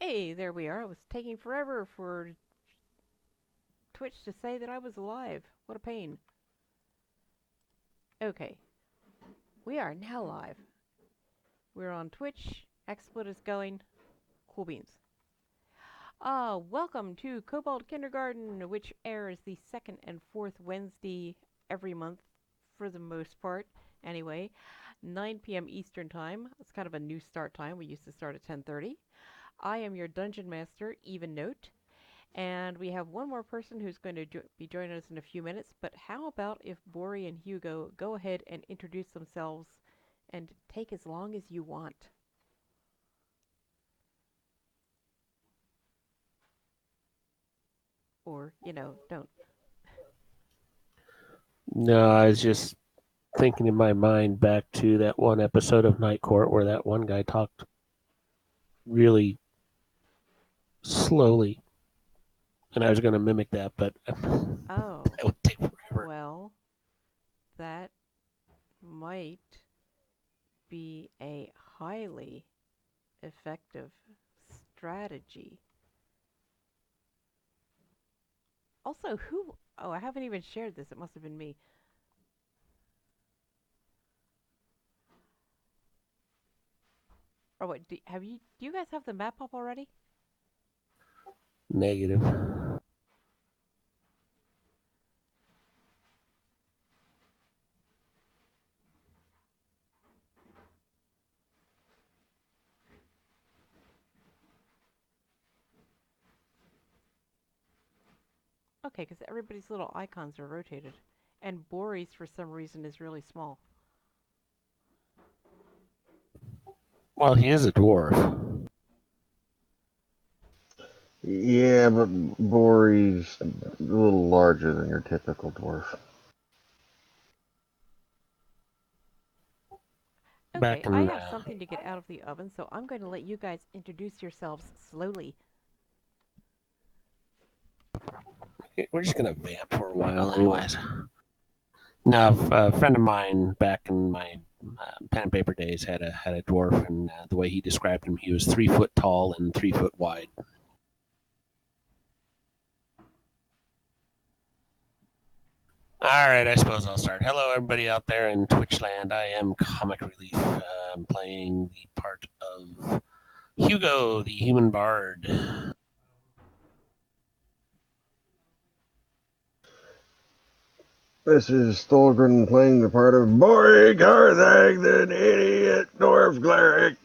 Hey, there we are. It was taking forever for Twitch to say that I was alive. What a pain. Okay, we are now live. We're on Twitch. XSplit is going. Cool beans. Welcome to Kobold Kindergarten, which airs the second and fourth Wednesday every month, for the most part. Anyway, 9 p.m. Eastern Time. It's kind of a new start time. We used to start at 10:30. I am your Dungeon Master, EvenNote. And we have one more person who's going to be joining us in a few minutes. But how about if Bori and Hugo go ahead and introduce themselves and take as long as you want? Or, don't. No, I was just thinking in my mind back to that one episode of Night Court where that one guy talked really slowly, and I was going to mimic that, but Oh, that would take forever. well, that might be a highly effective strategy. Also, who. Oh, I haven't even shared this. It must have been me. Oh, wait, do you guys have the map up already? Negative. Okay, because everybody's little icons are rotated. And Bori's, for some reason, is really small. Well, he is a dwarf. Yeah, but Bori's a little larger than your typical dwarf. Okay, Back I in, have something to get out of the oven, so I'm going to let you guys introduce yourselves slowly. we're just going to vamp for a while, anyways. Now, a friend of mine back in my pen and paper days had a dwarf, and the way he described him, he was 3 foot tall and 3 foot wide. All right, I suppose I'll start. Hello, everybody out there in Twitchland. I am Comic Relief. I'm playing the part of Hugo, the human bard. This is Thorgren playing the part of Bori Garthag, the idiot dwarf cleric.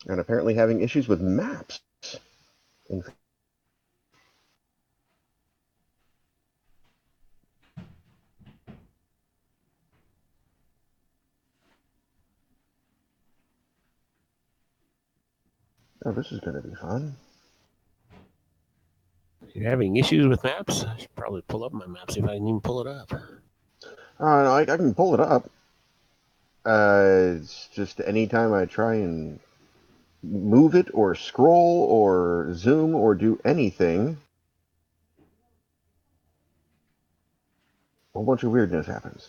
And apparently having issues with maps. In Oh, this is going to be fun. You're having issues with maps? I should probably pull up my maps if I can even pull it up. No, I can pull it up. It's just anytime I try and move it or scroll or zoom or do anything, a whole bunch of weirdness happens.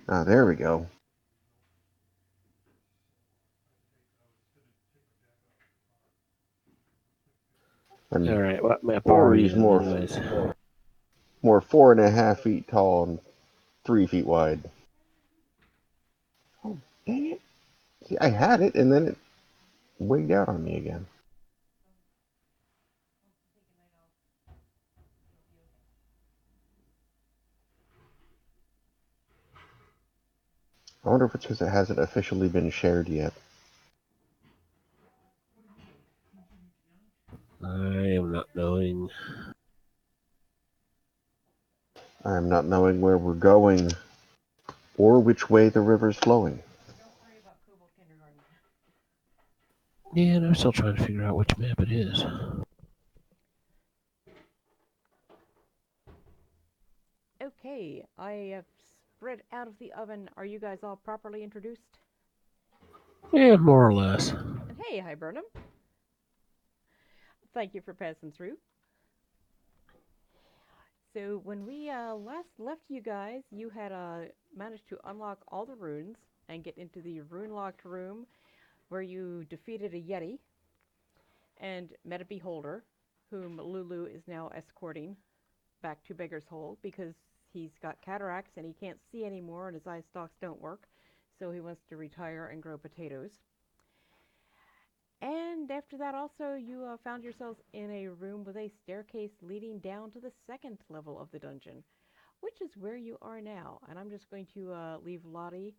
Ah, there we go. All And right, what map are we Bori's on, anyways? more 4.5 feet tall and 3 feet wide. Oh, dang it. See, I had it and then it wigged out on me again. I wonder if it's because it hasn't officially been shared yet. I am not knowing. I'm not knowing where we're going or which way the river's flowing. Don't worry about Kobold Kindergarten. Yeah, and I'm still trying to figure out which map it is. Okay, I have spread out of the oven. Are you guys all properly introduced? Yeah, more or less. And hey, hi Burnham. Thank you for passing through. So when we last left you guys, you had managed to unlock all the runes and get into the rune-locked room where you defeated a yeti. and met a beholder, whom Lulu is now escorting back to Beggar's Hole because he's got cataracts and he can't see anymore and his eye stalks don't work. So he wants to retire and grow potatoes. And after that, also, you found yourselves in a room with a staircase leading down to the second level of the dungeon, which is where you are now. And I'm just going to leave Lottie.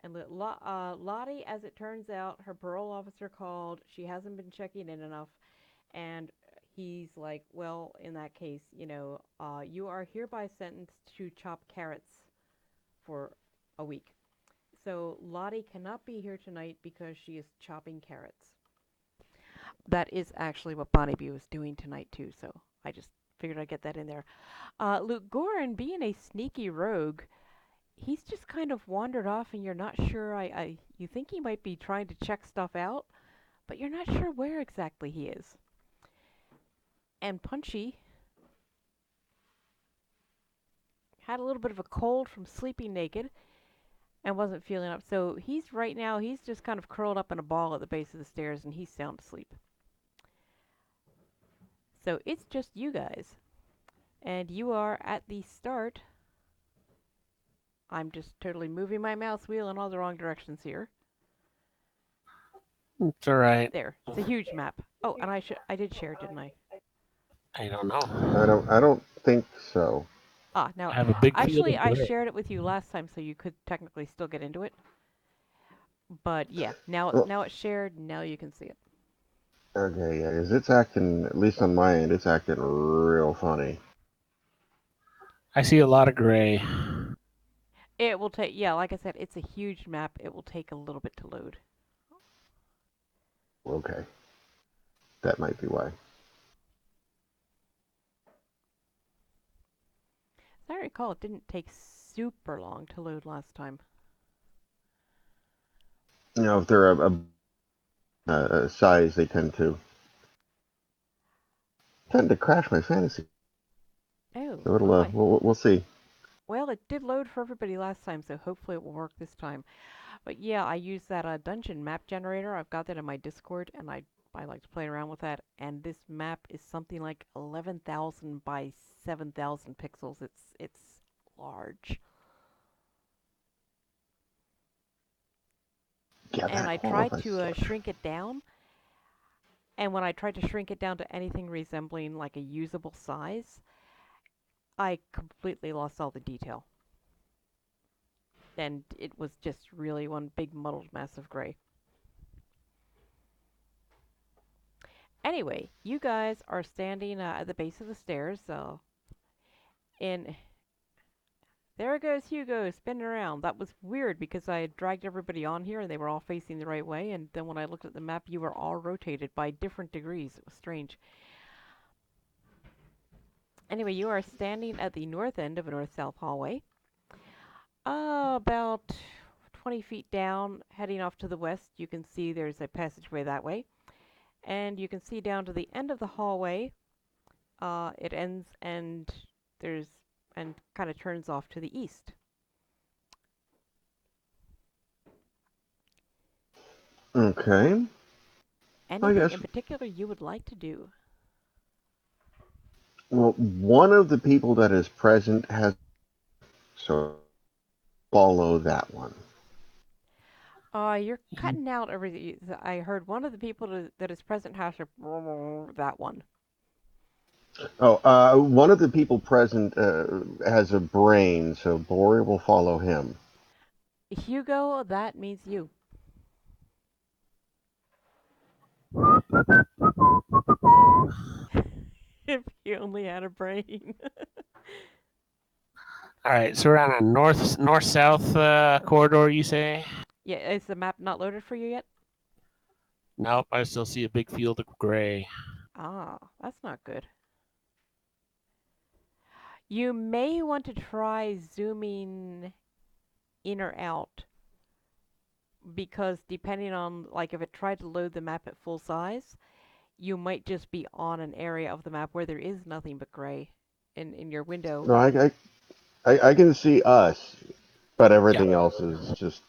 And Lottie, as it turns out, her parole officer called. She hasn't been checking in enough. And he's like, well, in that case, you are hereby sentenced to chop carrots for a week. So Lottie cannot be here tonight because she is chopping carrots. That is actually what Bonnie B was doing tonight too, so I just figured I'd get that in there. Luke Gorin, being a sneaky rogue, he's just kind of wandered off, and you're not sure. You think he might be trying to check stuff out, but you're not sure where exactly he is. And Punchy had a little bit of a cold from sleeping naked and wasn't feeling up, so he's just kind of curled up in a ball at the base of the stairs, and he's sound asleep. So it's just you guys. And you are at the start. I'm just totally moving my mouse wheel in all the wrong directions here. It's all right. There. It's a huge map. Oh, and I did share, didn't I? I don't know. I don't think so. Now, I have a big actually, I gray. shared it with you last time, so you could technically still get into it. But yeah, now it's shared. Now you can see it. Okay, yeah, 'cause it's acting, at least on my end, it's acting real funny. I see a lot of gray. It will take, yeah, like I said, it's a huge map. It will take a little bit to load. Okay. That might be why. As I recall, it didn't take super long to load last time. If they're a size, they tend to crash my fantasy. Oh, So my. we'll see. Well, it did load for everybody last time, so hopefully it will work this time. But yeah, I use that dungeon map generator. I've got that in my Discord, and I like to play around with that. And this map is something like 11,000 by 7,000 pixels. It's large. Yeah, And that I tried qualifies as to large. shrink it down. And when I tried to shrink it down to anything resembling like a usable size, I completely lost all the detail. And it was just really one big muddled mess of gray. Anyway, you guys are standing at the base of the stairs, and there goes Hugo spinning around. That was weird because I had dragged everybody on here and they were all facing the right way, and then when I looked at the map, you were all rotated by different degrees. It was strange. Anyway, you are standing at the north end of a north-south hallway. About 20 feet down, heading off to the west, you can see there's a passageway that way. And you can see down to the end of the hallway, it ends and kind of turns off to the east. Okay. Anything in particular you would like to do? Well, one of the people that is present has, so follow that one. You're cutting out everything. I heard one of the people that is present has that one. Oh, one of the people present has a brain, so Bori will follow him. Hugo, that means you. If you only had a brain. All right, so we're on a north-south corridor, you say? Yeah, is the map not loaded for you yet? Nope, I still see a big field of gray. Ah, that's not good. You may want to try zooming in or out, because depending on, like, if it tried to load the map at full size, you might just be on an area of the map where there is nothing but gray in your window. No, I can see us, but everything Yeah. else is just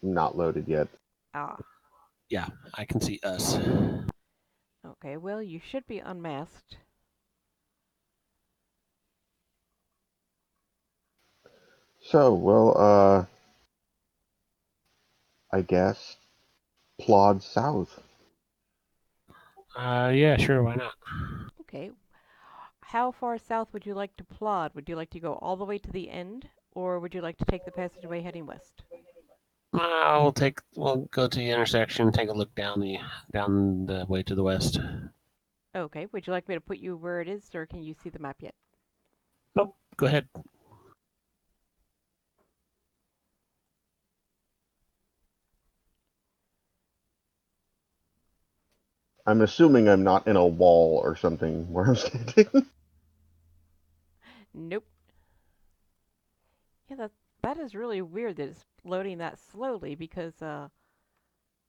not loaded yet. Ah, Yeah, I can see us. Okay, well, you should be unmasked. So, well, I guess plod south. Yeah, sure, why not? Okay, how far south would you like to plod? Would you like to go all the way to the end, or would you like to take the passageway heading west? We'll go to the intersection, take a look down the way to the west. Okay, would you like me to put you where it is, or can you see the map yet? Nope, go ahead. I'm assuming I'm not in a wall or something where I'm standing. Nope. Yeah, that is really weird that it's loading that slowly because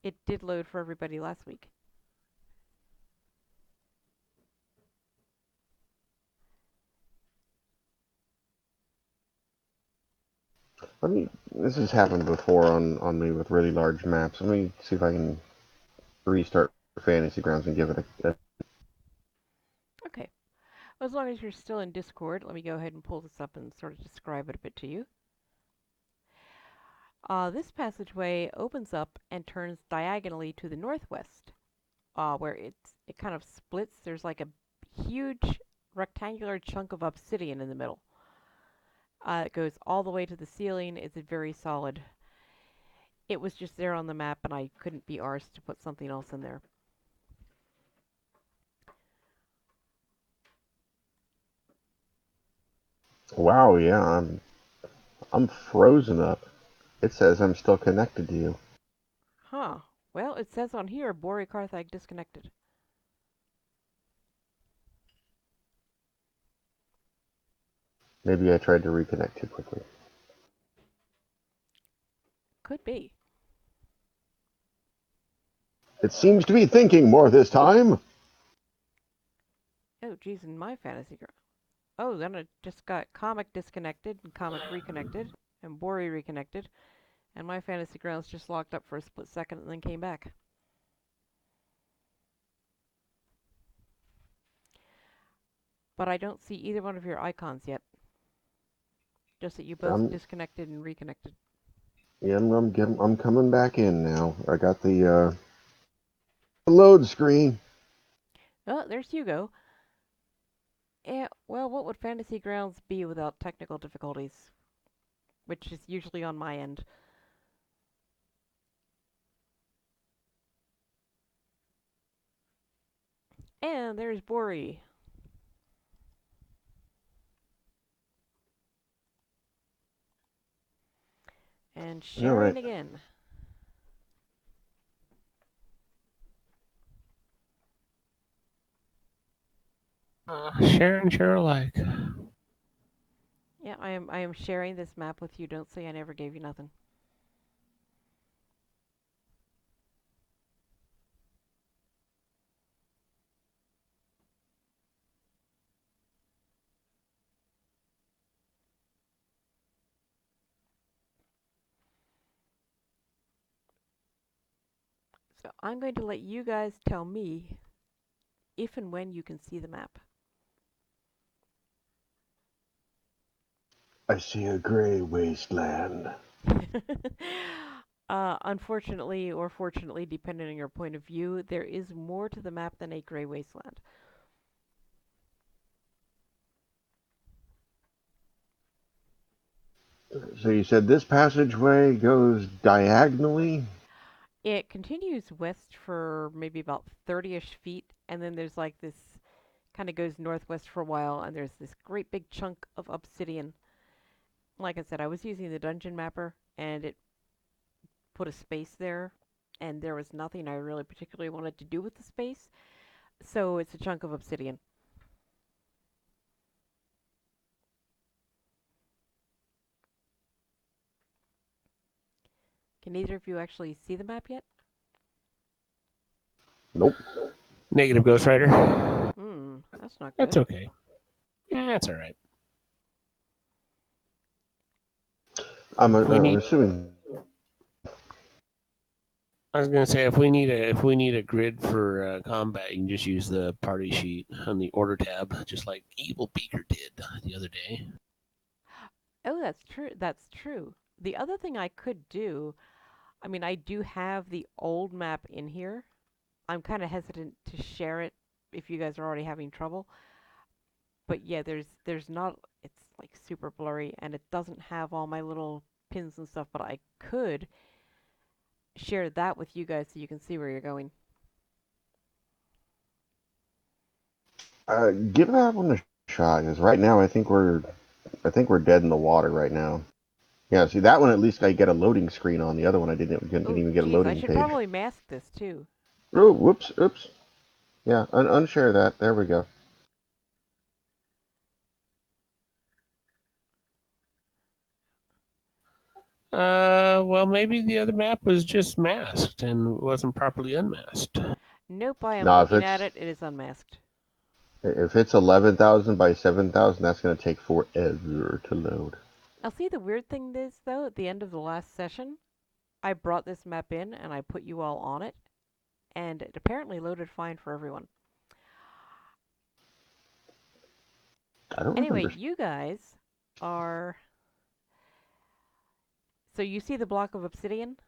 it did load for everybody last week. This has happened before on me with really large maps. Let me see if I can restart Fantasy Grounds and give it a Okay. Well, as long as you're still in Discord, let me go ahead and pull this up and sort of describe it a bit to you. This passageway opens up and turns diagonally to the northwest, where it kind of splits. There's like a huge rectangular chunk of obsidian in the middle. It goes all the way to the ceiling. It's very solid. It was just there on the map, and I couldn't be arsed to put something else in there. Wow, yeah, I'm frozen up. It says I'm still connected to you. Huh. Well, it says on here, Bori Karthag disconnected. Maybe I tried to reconnect too quickly. Could be. It seems to be thinking more this time. Oh, geez, in my fantasy girl. Oh, then it just got Comic disconnected and Comic reconnected and Bori reconnected, and my fantasy grounds just locked up for a split second and then came back. But I don't see either one of your icons yet. Just that you both I'm disconnected and reconnected. yeah, I'm coming back in now. I got the load screen. Oh, there's Hugo. Yeah, well, what would Fantasy Grounds be without technical difficulties? Which is usually on my end. And there's Bori. And All right. sharing again. Share alike. Yeah, I am sharing this map with you. Don't say I never gave you nothing. So I'm going to let you guys tell me if and when you can see the map. I see a gray wasteland. Unfortunately, or fortunately, depending on your point of view, there is more to the map than a gray wasteland. So you said this passageway goes diagonally? It continues west for maybe about 30-ish feet, and then there's like this kind of goes northwest for a while, and there's this great big chunk of obsidian. Like I said, I was using the dungeon mapper, and it put a space there, and there was nothing I really particularly wanted to do with the space, so it's a chunk of obsidian. Can either of you actually see the map yet? Nope. Negative Ghost Rider. That's not That's good. okay. Yeah, that's all right. I'm We need assuming I was gonna say if we need a grid for combat, you can just use the party sheet on the order tab, just like Evil Beaker did the other day. Oh, that's true. That's true. The other thing I could do, I mean, I do have the old map in here. I'm kind of hesitant to share it if you guys are already having trouble. But yeah, there's not. It's like super blurry, and it doesn't have all my little pins and stuff. But I could share that with you guys so you can see where you're going. Give that one a shot. Because right now, I think we're dead in the water right now. Yeah, see that one at least I get a loading screen on. The other one I didn't Oh, even get a geez, I loading should page. probably mask this too. Oh, whoops, oops. Yeah, unshare that. There we go. Well, maybe the other map was just masked and wasn't properly unmasked. Nope, I am Now, looking at it. It is unmasked. if it's 11,000 by 7,000, that's going to take forever to load. Now, see, the weird thing is, though, at the end of the last session, I brought this map in and I put you all on it, and it apparently loaded fine for everyone. I don't Anyway, remember. you guys are. So you see the block of obsidian?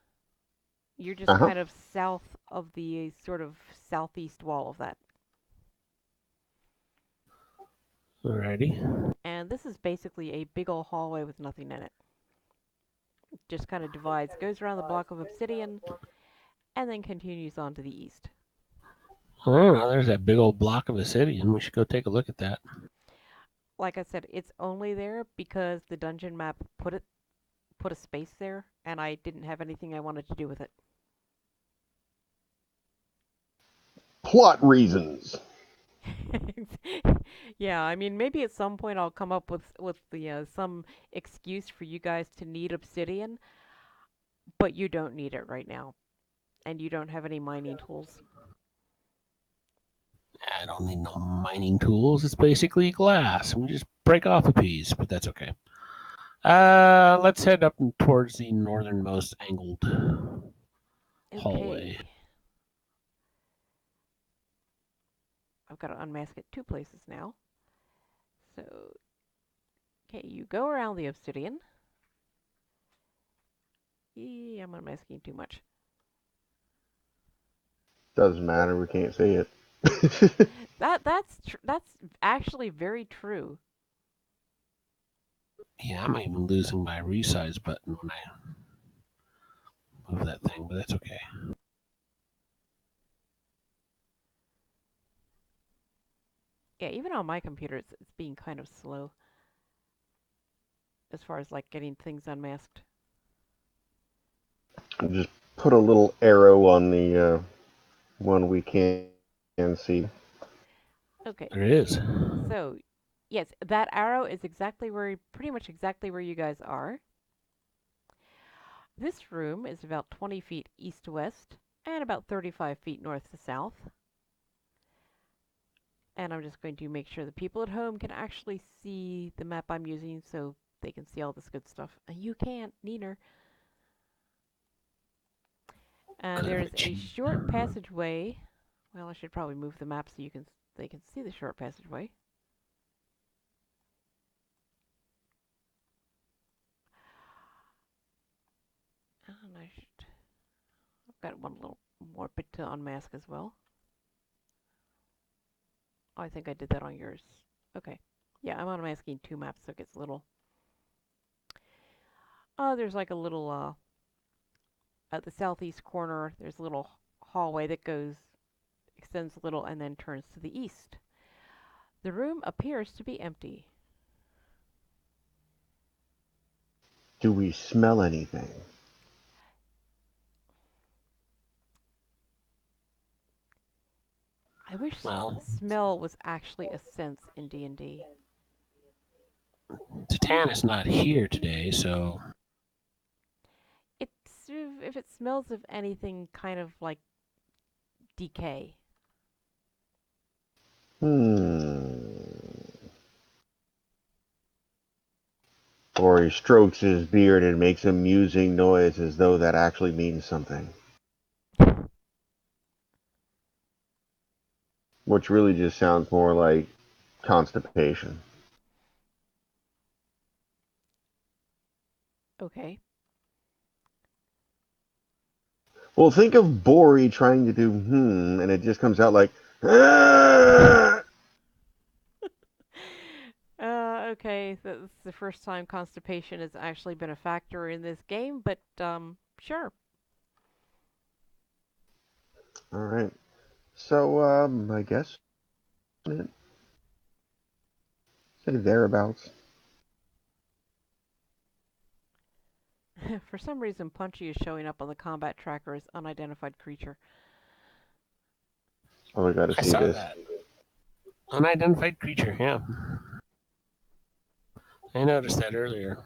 You're just Uh huh. kind of south of the sort of southeast wall of that. Alrighty. And this is basically a big old hallway with nothing in it. It just kind of divides, goes around the block of obsidian, and then continues on to the east. I don't know. There's that big old block of obsidian. We should go take a look at that. Like I said, it's only there because the dungeon map put a space there, and I didn't have anything I wanted to do with it. Plot reasons. Yeah, I mean, maybe at some point I'll come up with the some excuse for you guys to need obsidian, but you don't need it right now, and you don't have any mining tools. I don't need no mining tools. It's basically glass. We just break off a piece, but that's okay. Let's head up towards the northernmost angled hallway. Okay, I've got to unmask it two places now. So, okay, you go around the obsidian. I'm unmasking too much. Doesn't matter. We can't see it. That's actually very true. Yeah, I'm even losing my resize button when I move that thing, but that's okay. Yeah, even on my computer, it's being kind of slow as far as like getting things unmasked. Just put a little arrow on the one we can see. Okay, There it is. so yes, that arrow is pretty much exactly where you guys are. This room is about 20 feet east to west and about 35 feet north to south. And I'm just going to make sure the people at home can actually see the map I'm using so they can see all this good stuff. You can't, Neener. And Kind of there's a a cheat. short passageway. Well, I should probably move the map so they can see the short passageway. And I've got one little more bit to unmask as well. Oh, I think I did that on yours. Okay. Yeah, I'm unmasking two maps so it gets a little. Oh, there's like a little, at the southeast corner, there's a little hallway that extends a little, and then turns to the east. The room appears to be empty. Do we smell anything? I wish Well, smell was actually a sense in D&D. Titan is not here today, so It's if it smells of anything kind of like decay. Hmm. Or he strokes his beard and makes a musing noise as though that actually means something. which really just sounds more like constipation. Okay. Well, think of Bori trying to do and it just comes out like, ah! Okay, that's the first time constipation has actually been a factor in this game, but sure. All right. So, I guess say thereabouts. For some reason, Punchy is showing up on the combat tracker as unidentified creature. Oh, I got to I see saw this. that. Unidentified creature, yeah. I noticed that earlier.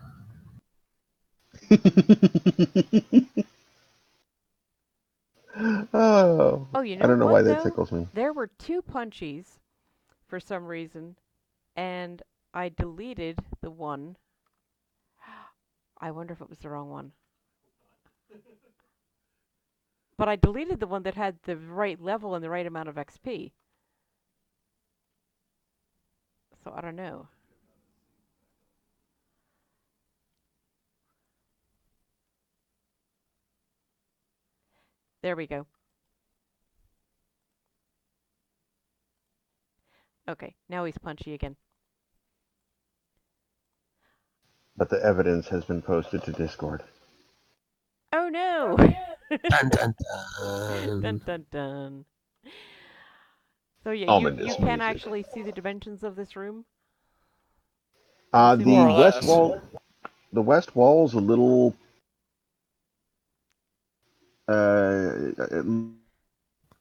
Oh, Oh, you I know don't know what why that though? tickles me. There were two Punchies for some reason, and I deleted the one. I wonder if it was the wrong one. But I deleted the one that had the right level and the right amount of XP. So I don't know. There we go. Okay, now he's Punchy again. But the evidence has been posted to Discord. Oh no! Dun dun Dun dun. dun dun. So yeah, you Ominous can music. actually see the dimensions of this room. Can you see the More The or walls? west less. wall, the west wall's a little it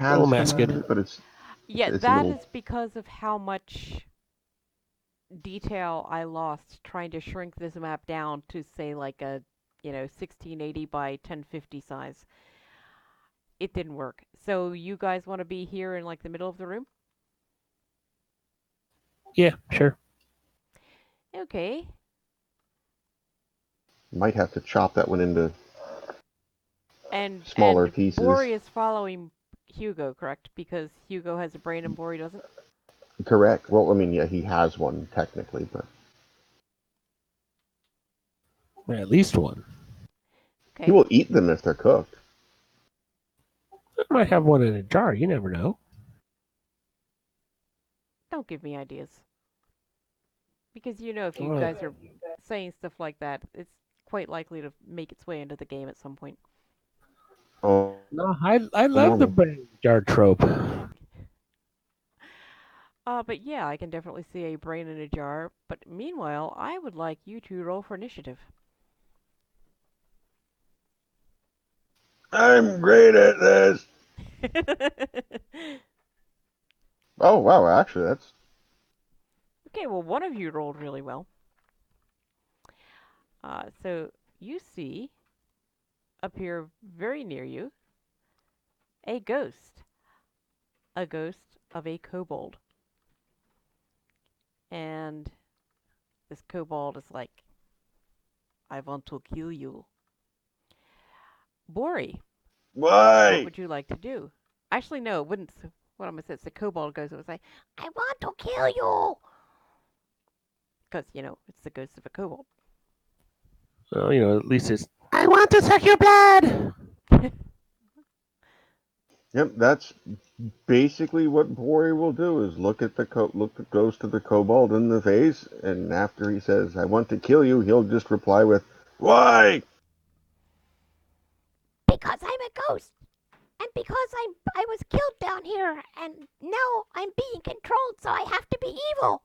Little has masculine. but Yeah, it's a that little is because of how much detail I lost trying to shrink this map down to say like a 1680 by 1050 size. It didn't work. So you guys want to be here in like the middle of the room? Yeah, sure. Okay. might have to chop that one into And smaller and pieces. Bori is following Hugo, correct? Because Hugo has a brain and Bori doesn't. Correct. Well, I mean, yeah, he has one technically, but Or at least one. he Okay. will eat them if they're cooked. I might have one in a jar. You never know. Don't give me ideas. Because if you Well, guys are saying stuff like that, it's quite likely to make its way into the game at some point. Oh, no, I love the normal. brain jar trope. But yeah, I can definitely see a brain in a jar. But meanwhile, I would like you to roll for initiative. I'm great at this. Oh wow, actually, that's Okay, well, one of you rolled really well. So you see up here very near you a ghost of a kobold. And this kobold is like, I want to kill you. Bori, what why. would you like to do? Actually, no, it wouldn't. What am I saying? It's the kobold ghost. It would say, I want to kill you. Because, it's the ghost of a kobold. Well, at least it's. I want to suck your blood. Yep, that's basically what Bori will do: is look the ghost of the kobold in the face, and after he says, "I want to kill you," he'll just reply with, "Why?" Because I'm a ghost. And because I was killed down here, and now I'm being controlled, so I have to be evil.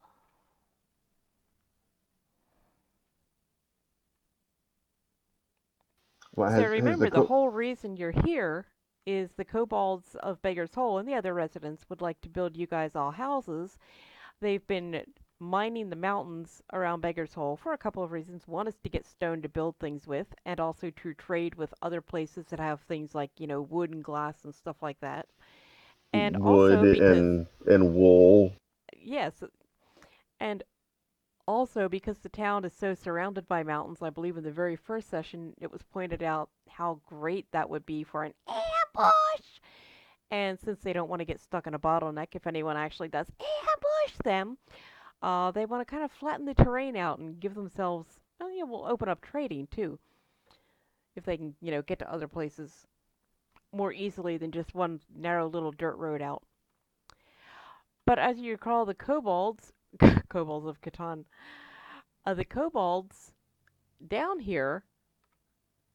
What So has the remember, the whole reason you're here is the kobolds of Beggar's Hole and the other residents would like to build you guys all houses. They've been mining the mountains around Beggar's Hole for a couple of reasons. One is to get stone to build things with, and also to trade with other places that have things like, wood and glass and stuff like that. And wood also because, and wool? yes, and also because the town is so surrounded by mountains, I believe in the very first session it was pointed out how great that would be for an ambush. And since they don't want to get stuck in a bottleneck, if anyone actually does ambush them, they want to kind of flatten the terrain out and give themselves. Well, yeah, we'll open up trading too, if they can, get to other places more easily than just one narrow little dirt road out. But as you recall, the kobolds, kobolds of Catan, the kobolds down here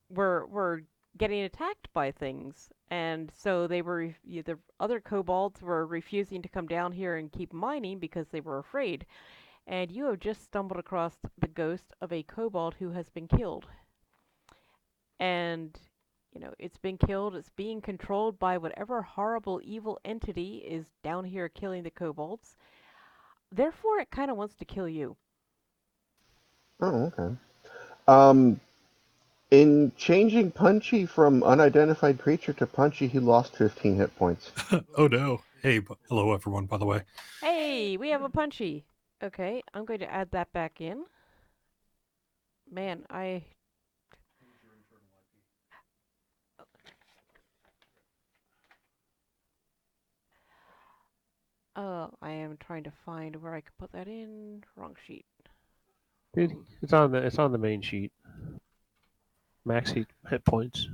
were getting attacked by things, and so the other kobolds were refusing to come down here and keep mining because they were afraid. And you have just stumbled across the ghost of a kobold who has been killed. And it's been killed. It's being controlled by whatever horrible evil entity is down here killing the kobolds. Therefore, it kind of wants to kill you. Oh, okay. Um, in changing Punchy from unidentified creature to Punchy, he lost 15 hit points. Oh no. Hey, hello everyone, by the way. Hey, we have a Punchy. Okay, I'm going to add that back in. Man, I am trying to find where I can put that in. Wrong sheet. It's on the main sheet. Max hit points.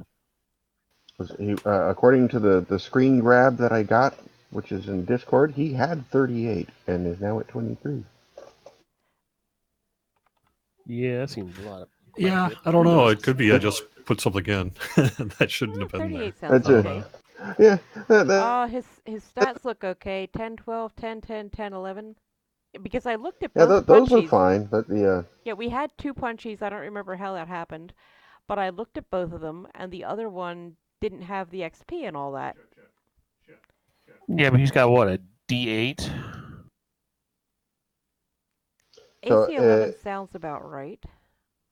According to the screen grab that I got, which is in Discord, he had 38 and is now at 23. Yeah, that seems a lot. Yeah, I don't know. It could be I just put something in that shouldn't have been there. 38 sounds That's okay. Yeah. His stats look okay. 10, 12, 10, 10, 10, 11. Because I looked at Yeah, both those look Punchies. fine, but yeah. Yeah, we had two Punchies. I don't remember how that happened. But I looked at both of them, and the other one didn't have the XP and all that. Yeah, but he's got what, a D8? So, AC 11 sounds about right.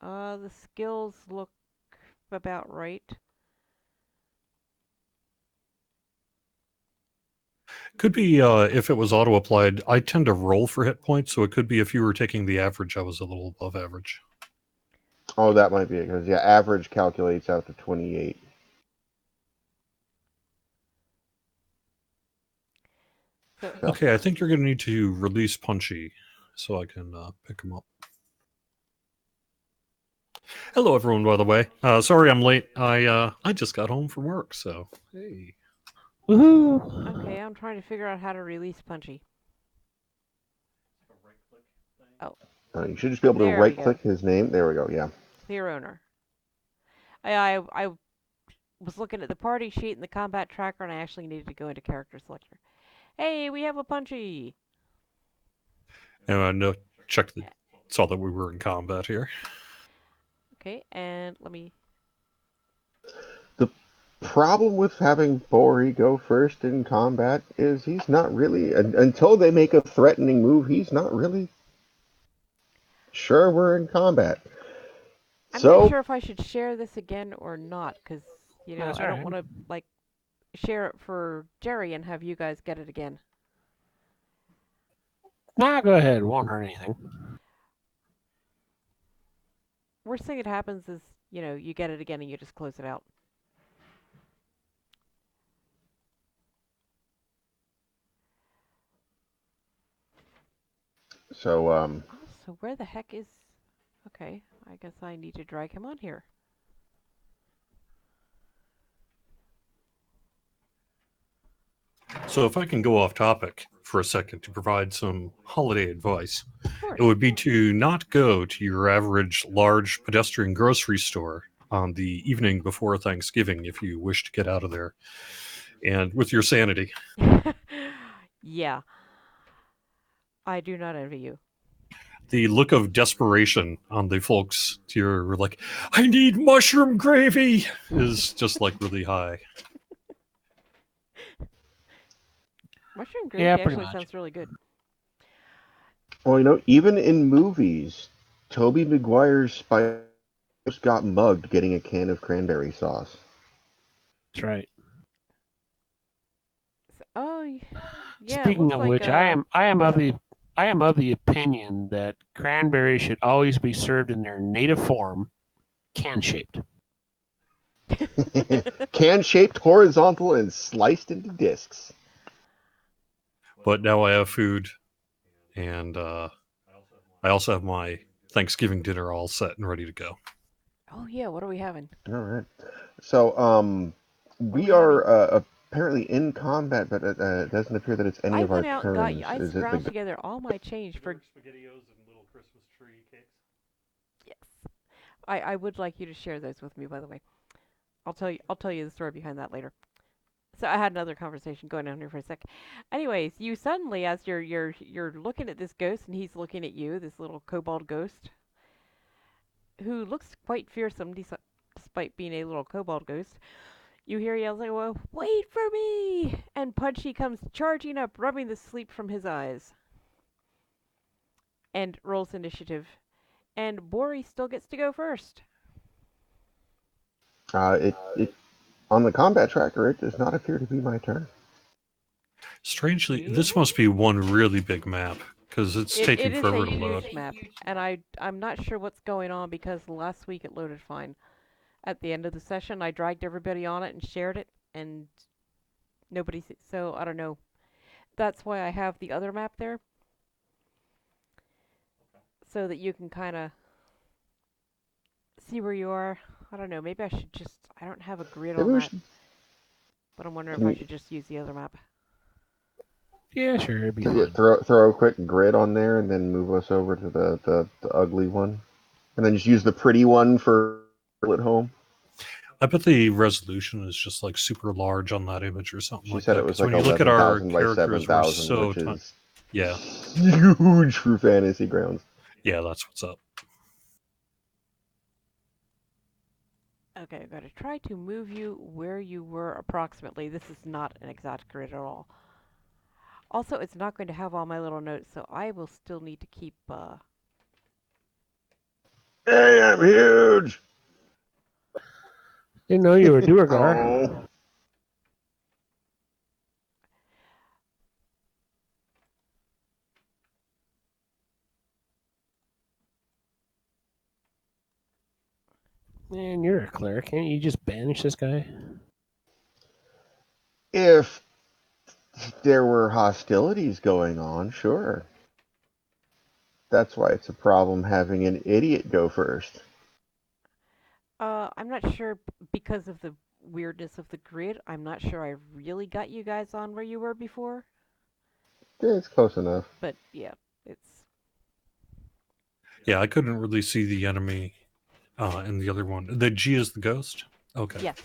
The skills look about right. Could be if it was auto applied. I tend to roll for hit points, so it could be if you were taking the average, I was a little above average. Oh, that might be it, because yeah, average calculates out to 28. So, Okay, I think you're going to need to release Punchy so I can pick him up. Hello, everyone. By the way, sorry I'm late. I just got home from work, so hey. Woohoo! Okay, I'm trying to figure out how to release Punchy. You should just be able to There we right-click his name. There we go. Yeah. Clear owner. I was looking at the party sheet and the combat tracker, and I actually needed to go into character selector. Hey, we have a Punchy. And saw that we were in combat here. Okay, and let me. The problem with having Bori go first in combat is he's not really, until they make a threatening move, he's not really sure we're in combat. I'm not sure if I should share this again or not, because, I don't want to, share it for Jerry and have you guys get it again. Nah, go ahead. Won't hurt anything. Worst thing that happens is, you get it again and you just close it out. So, So where the heck is... Okay, I guess I need to drag him on here. So if I can go off topic for a second to provide some holiday advice, it would be to not go to your average large pedestrian grocery store on the evening before Thanksgiving if you wish to get out of there. And with your sanity. Yeah. I do not envy you. The look of desperation on the folks to your like, I need mushroom gravy is just really high. Mushroom gravy actually sounds really good. Well, even in movies, Tobey Maguire's Spider got mugged getting a can of cranberry sauce. That's right. Oh, yeah. Speaking of which, I am of the opinion that cranberries should always be served in their native form, can shaped. Can-shaped, horizontal, and sliced into discs. But now I have food, and I also have my Thanksgiving dinner all set and ready to go. Oh yeah, what are we having? All right. So, What are we we having? are apparently in combat, but it doesn't appear that it's any I of our went out and got you. turns. I Is it scrounged the? together all my change for. SpaghettiOs and little Christmas tree cakes. Yes. I would like you to share those with me, by the way. I'll tell you the story behind that later. So I had another conversation going on here for a sec. Anyways, you suddenly, as you're looking at this ghost and he's looking at you, this little kobold ghost, who looks quite fearsome despite being a little kobold ghost. You hear yells like, "Well, wait for me!" And Punchy comes charging up, rubbing the sleep from his eyes, and rolls initiative. And Bori still gets to go first. It on the combat tracker. It does not appear to be my turn. Strangely, Really? this must be one really big map because it's It taking is a forever to load. huge map, and I'm not sure what's going on because last week it loaded fine. At the end of the session, I dragged everybody on it and shared it, and nobody. So I don't know. That's why I have the other map there, so that you can kind of see where you are. I don't know. Maybe I should just. I don't have a grid Maybe on we that, should. but I'm wondering if Can I we, should just use the other map. Yeah, sure, it'd be yeah, fun. throw a quick grid on there, and then move us over to the ugly one, and then just use the pretty one for at home. I bet the resolution is just like super large on that image or something She like said that. it was Because like when you look at our 11,000 by characters, we're 7,000, so which tiny. is Yeah, huge for fantasy grounds. yeah, that's what's up. Okay, I've got to try to move you where you were approximately. This is not an exact grid at all. Also, it's not going to have all my little notes, so I will still need to keep. Hey, I'm huge. Didn't know you were Duergar. Oh, Man, you're a cleric. Can't you just banish this guy? if there were hostilities going on, sure. That's why it's a problem having an idiot go first. I'm not sure because of the weirdness of the grid. I'm not sure I really got you guys on where you were before. It's close enough. But yeah, it's. Yeah, I couldn't really see the enemy in the other one. The G is the ghost? Okay. Yes.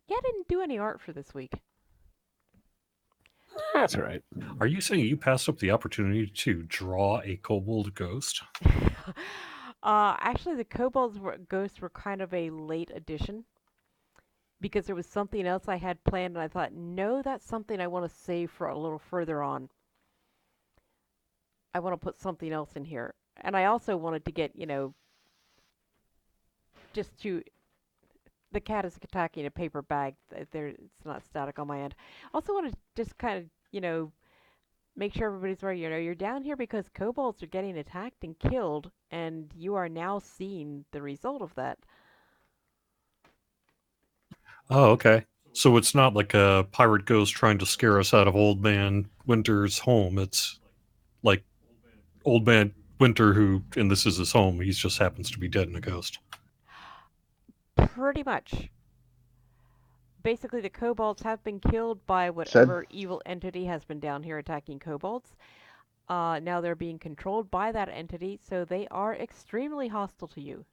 Yeah, I didn't do any art for this week. That's all right. Are you saying you passed up the opportunity to draw a kobold ghost? Actually, the ghosts were kind of a late addition because there was something else I had planned, and I thought, no, that's something I want to save for a little further on. I want to put something else in here, and I also wanted to get, just to. The cat is attacking a paper bag. It's not static on my end. Also, want to just kind of, make sure everybody's aware. You're down here because kobolds are getting attacked and killed, and you are now seeing the result of that. Oh, okay. So it's not like a pirate ghost trying to scare us out of Old Man Winter's home. It's like Old Man Winter, who, and this is his home, he just happens to be dead in a ghost. Pretty much. Basically, the kobolds have been killed by Said whatever evil entity has been down here attacking kobolds. Now they're being controlled by that entity, so they are extremely hostile to you.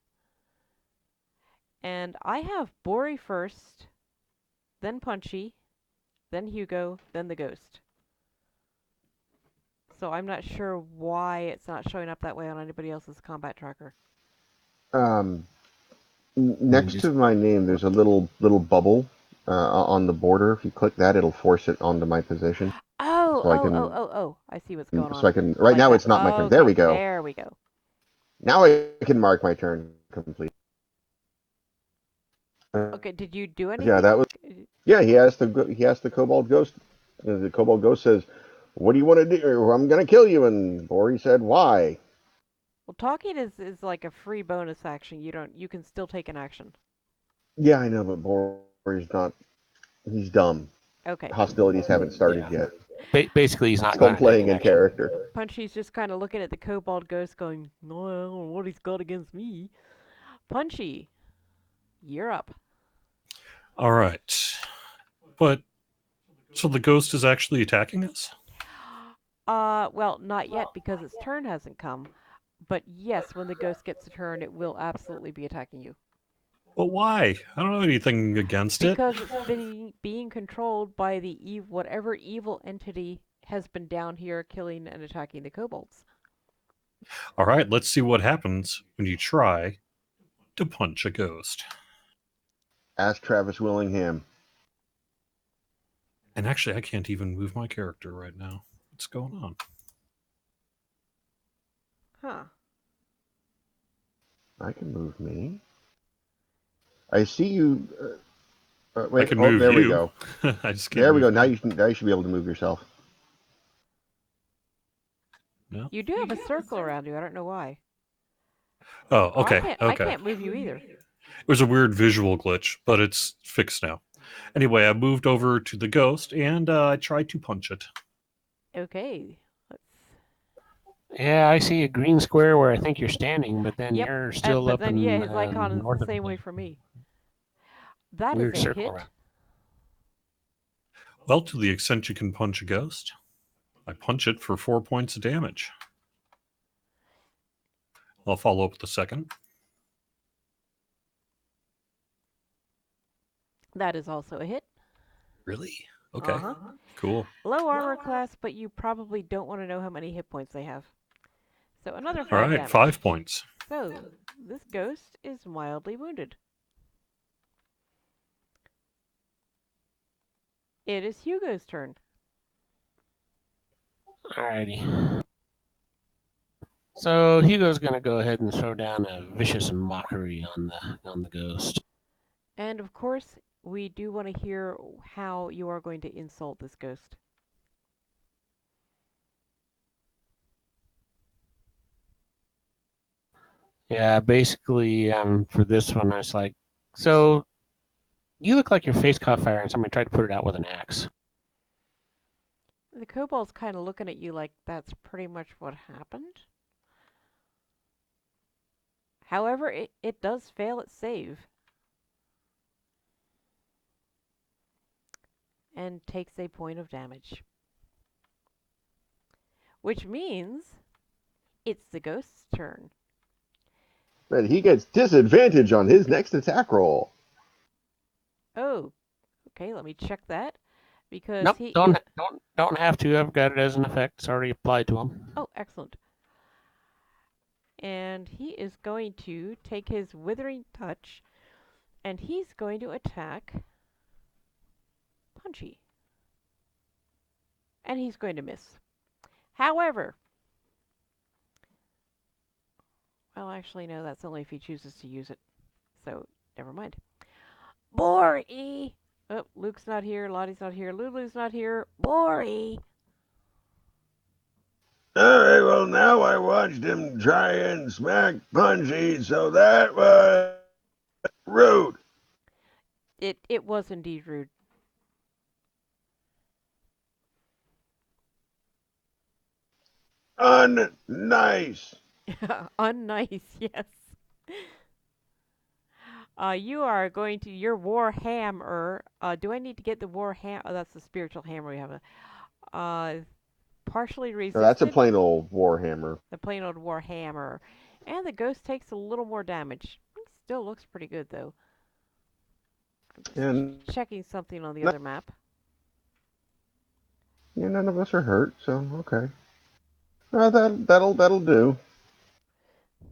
And I have Bori first, then Punchy, then Hugo, then the ghost. So I'm not sure why it's not showing up that way on anybody else's combat tracker. Next to my name, there's a little bubble on the border. If you click that, it'll force it onto my position. Oh, So I oh, can, oh, oh, oh. I see what's going on. so I can. I Right like now, that. it's not my turn. There Okay, we go. there we go. Now I can mark my turn complete. Okay, did you do anything? Yeah, that was. Yeah, he asked the kobold ghost. The kobold ghost says, "What do you want to do? Or I'm gonna kill you." And Bori said, "Why?" Well, talking is like a free bonus action. You can still take an action. Yeah, I know, but Bori's not. He's dumb. Okay. Hostilities haven't started Yeah. yet. Basically, he's not Still going to playing take in action. character. Punchy's just kind of looking at the kobold ghost going, no, I don't know what he's got against me. Punchy, you're up. All right. But so the ghost is actually attacking us? Well, not yet because its turn hasn't come. But yes, when the ghost gets a turn, it will absolutely be attacking you. But why? I don't have anything against it. Because it's being controlled by the whatever evil entity has been down here killing and attacking the kobolds. All right, let's see what happens when you try to punch a ghost. Ask Travis Willingham. And actually, I can't even move my character right now. What's going on? Huh. I can move me. I see you. I Wait. can Oh, move there we you. go. I just can't There we move go. Now me. you should be able to move yourself. No? You do have a circle around you. I don't know why. Oh, Oh, okay. I Okay. can't move you either. It was a weird visual glitch, but it's fixed now. Anyway, I moved over to the ghost and I tried to punch it. Okay. Let's. Yeah, I see a green square where I think you're standing, but then Yep. you're still But up then, in yeah, his icon is north the of same way the for me. That is weird a circle hit. around. Well, to the extent you can punch a ghost, I punch it for 4 points of damage. I'll follow up with the second. That is also a hit. Really? Okay. Uh-huh. Cool. Low armor class, but you probably don't want to know how many hit points they have. So another All 5 right, damage. 5 points. So this ghost is mildly wounded. It is Hugo's turn. Alrighty. So Hugo's gonna go ahead and throw down a vicious mockery on the ghost. And of course, we do want to hear how you are going to insult this ghost. Yeah, basically, for this one, I was like, so you look like your face caught fire and somebody tried to put it out with an axe. The kobold's kind of looking at you like that's pretty much what happened. However, it does fail its save. And takes a point of damage. Which means it's the ghost's turn. But he gets disadvantage on his next attack roll. Oh, okay, let me check that. Because Nope, he don't have to. I've got it as an effect. It's already applied to him. Oh, excellent. And he is going to take his withering touch and he's going to attack Punchy. And he's going to miss. However, well, actually, no, that's only if he chooses to use it. So, never mind. Bori! Oh, Luke's not here, Lottie's not here, Lulu's not here. Bori! Alright, well, now I watched him try and smack Punchy, so that was rude. It was indeed rude. Unnice. Unnice, yes. You are going to your war hammer. Do I need to get the war ham? Oh, that's the spiritual hammer we have. Partially resisted. No, that's a plain old Warhammer. The plain old war hammer, and the ghost takes a little more damage. Still looks pretty good though. I'm just checking something on the other map. Yeah, none of us are hurt, so okay. That'll do.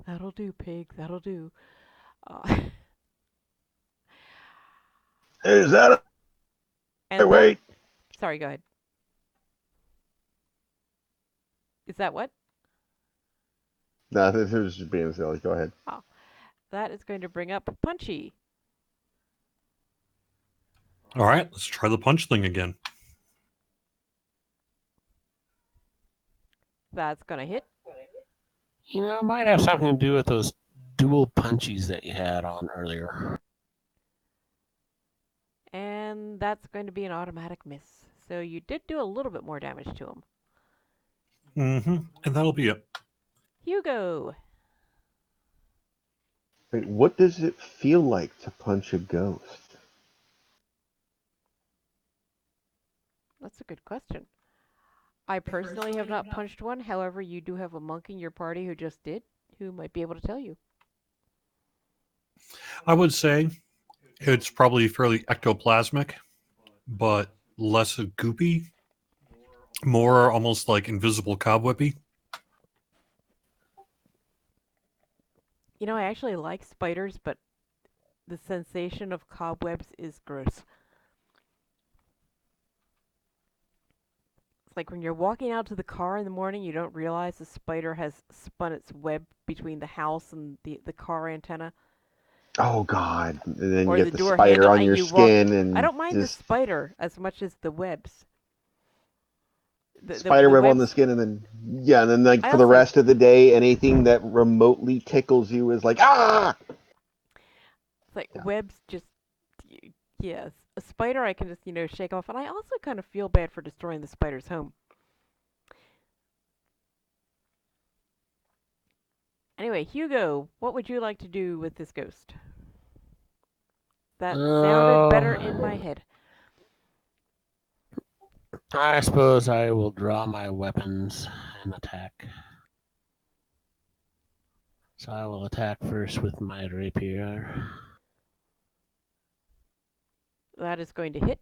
That'll do, pig. That'll do. Is that a wait? Sorry, go ahead. Is that what? No, this was just being silly. Go ahead. Oh, that is going to bring up Punchy. All right, let's try the punch thing again. That's going to hit. You know, it might have something to do with those dual punchies that you had on earlier. And that's going to be an automatic miss. So you did do a little bit more damage to him. Mm-hmm. And that'll be it. Hugo. Wait, what does it feel like to punch a ghost? That's a good question. I personally have not punched one. However, you do have a monk in your party who just did, who might be able to tell you. I would say it's probably fairly ectoplasmic, but less goopy, more almost like invisible cobwebby. You know, I actually like spiders, but the sensation of cobwebs is gross. It's like when you're walking out to the car in the morning, you don't realize the spider has spun its web between the house and the car antenna. Oh God! And then you Or get the the door spider handle, on and your you walk. skin, I and don't mind the just spider as much as the webs. spider The web on the webs. skin, and then yeah, and then like I for the also rest of the day, anything that remotely tickles you is like ah. it's like Yeah. webs just yes. A spider I can just shake off, and I also kind of feel bad for destroying the spider's home. Anyway, Hugo, what would you like to do with this ghost? That sounded better in my head. I suppose I will draw my weapons and attack. So I will attack first with my rapier. That is going to hit.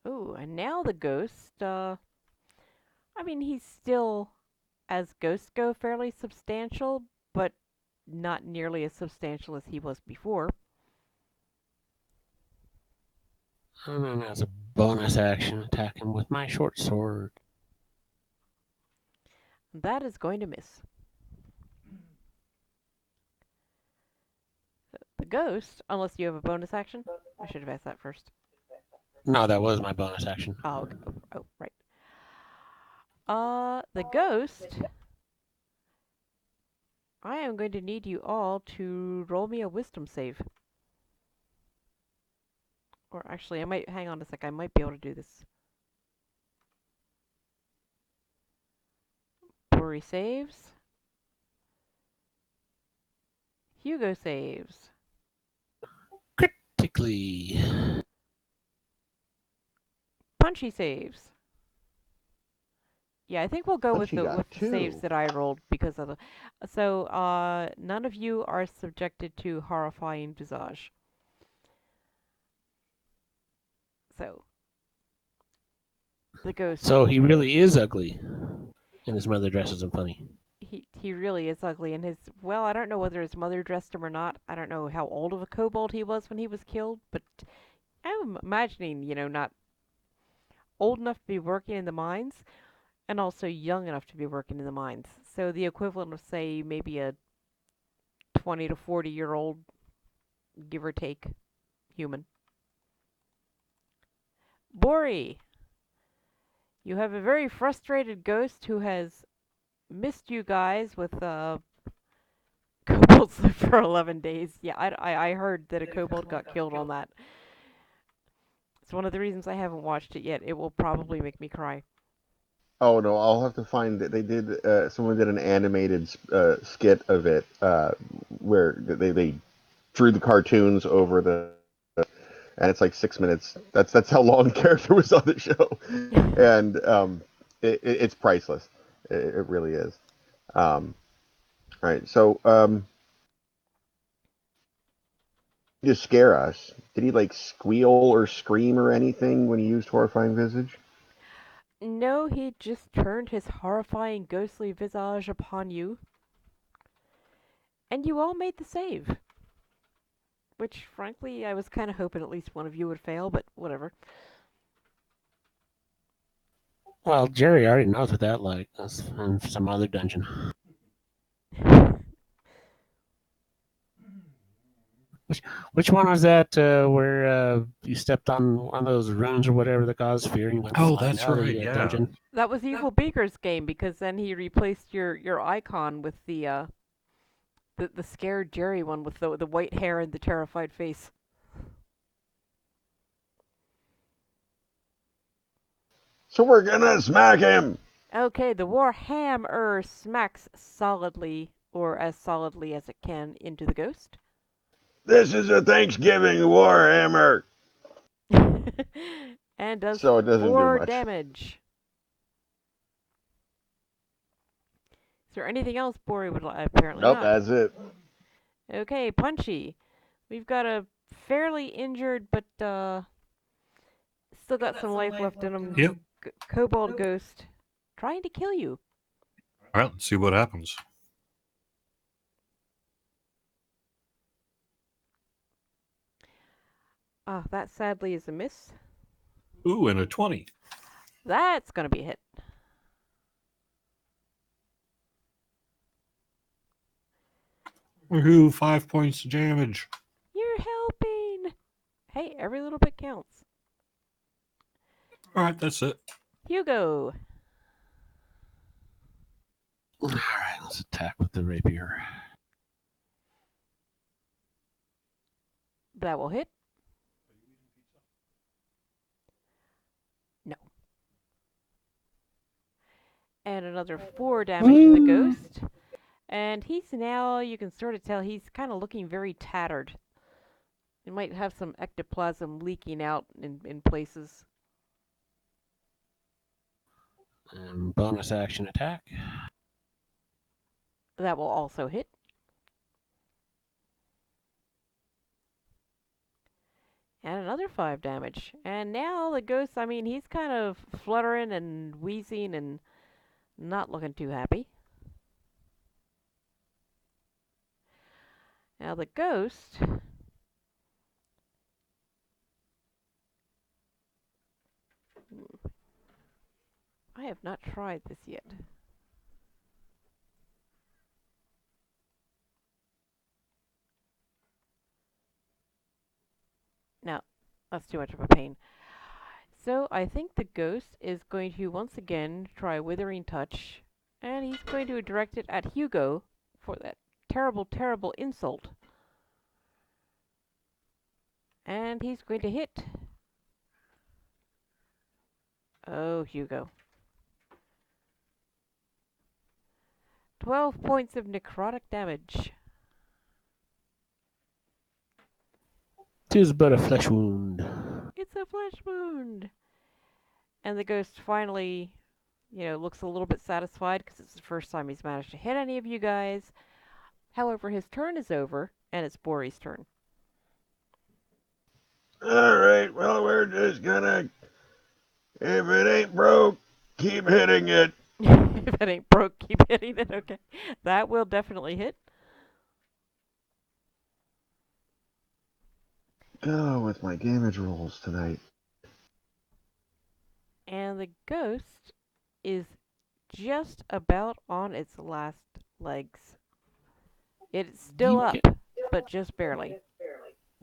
Ooh, and now the ghost, I mean, he's still, as ghosts go, fairly substantial, but not nearly as substantial as he was before. And then as a bonus action, attack him with my short sword. That is going to miss. The ghost, unless you have a bonus action. I should have asked that first. No, that was my bonus action. Oh, okay. Oh, right. The ghost. I am going to need you all to roll me a wisdom save. Or actually, I might, hang on a sec, I might be able to do this. Bori saves. Hugo saves. Critically. Punchy saves. Yeah, I think we'll go with Punchy the got saves 2. that I rolled because of the. So, none of you are subjected to horrifying visage. So, the ghost. So he really is ugly. And his mother dresses him funny. He really is ugly, and well, I don't know whether his mother dressed him or not. I don't know how old of a kobold he was when he was killed, but I'm imagining, not old enough to be working in the mines, and also young enough to be working in the mines. So the equivalent of, say, maybe a 20 to 40-year-old, give or take, human. Bori, you have a very frustrated ghost who has missed you guys with kobolds live for 11 days. Yeah, I heard that a kobold got killed on that. It's one of the reasons I haven't watched it yet. It will probably make me cry. Oh no, I'll have to find that they did. Someone did an animated skit of it where they drew the cartoons over and it's like 6 minutes. That's how long the character was on the show, and it's priceless. It really is. All right, so to scare us, did he like squeal or scream or anything when he used horrifying visage? No, he just turned his horrifying ghostly visage upon you, and you all made the save. Which, frankly, I was kind of hoping at least one of you would fail, but whatever. Well, Jerry already knows what that like. That's in some other dungeon. Which one was that where you stepped on one of those runes or whatever that caused fear and you went Oh, flying that's out of right, the yeah. dungeon? That was Evil Beaker's game, because then he replaced your icon with the The scared Jerry one with the white hair and the terrified face. So we're gonna smack him. Okay, the Warhammer smacks solidly, or as solidly as it can, into the ghost. This is a Thanksgiving Warhammer. And does So it doesn't do 4 much. damage. Is there anything else Bori would like? Apparently Nope, not. that's it. Okay, Punchy. We've got a fairly injured, but still got some life left in him. Yep. Kobold ghost trying to kill you. All right, let's see what happens. Ah, that sadly is a miss. Ooh, and a 20. That's gonna be a hit. Woohoo, 5 points of damage. You're helping. Hey, every little bit counts. All right, that's it. Hugo. All right, let's attack with the rapier. That will hit. No. And another 4 damage to the ghost. And he's now, you can sort of tell, he's kind of looking very tattered. He might have some ectoplasm leaking out in places. And bonus action attack. That will also hit. And another 5 damage. And now the ghost, I mean, he's kind of fluttering and wheezing and not looking too happy. Now the ghost... I have not tried this yet. No, that's too much of a pain. So I think the ghost is going to once again try Withering Touch, and he's going to direct it at Hugo for that terrible, terrible insult. And he's going to hit. Oh, Hugo. 12 points of necrotic damage. Tis but a flesh wound. It's a flesh wound. And the ghost finally, looks a little bit satisfied because it's the first time he's managed to hit any of you guys. However, his turn is over, and it's Bori's turn. All right, well, we're just gonna... If it ain't broke, keep hitting it. If it ain't broke, keep hitting it. Okay. That will definitely hit. Go with my damage rolls tonight. And the ghost is just about on its last legs. It's still up, but just barely.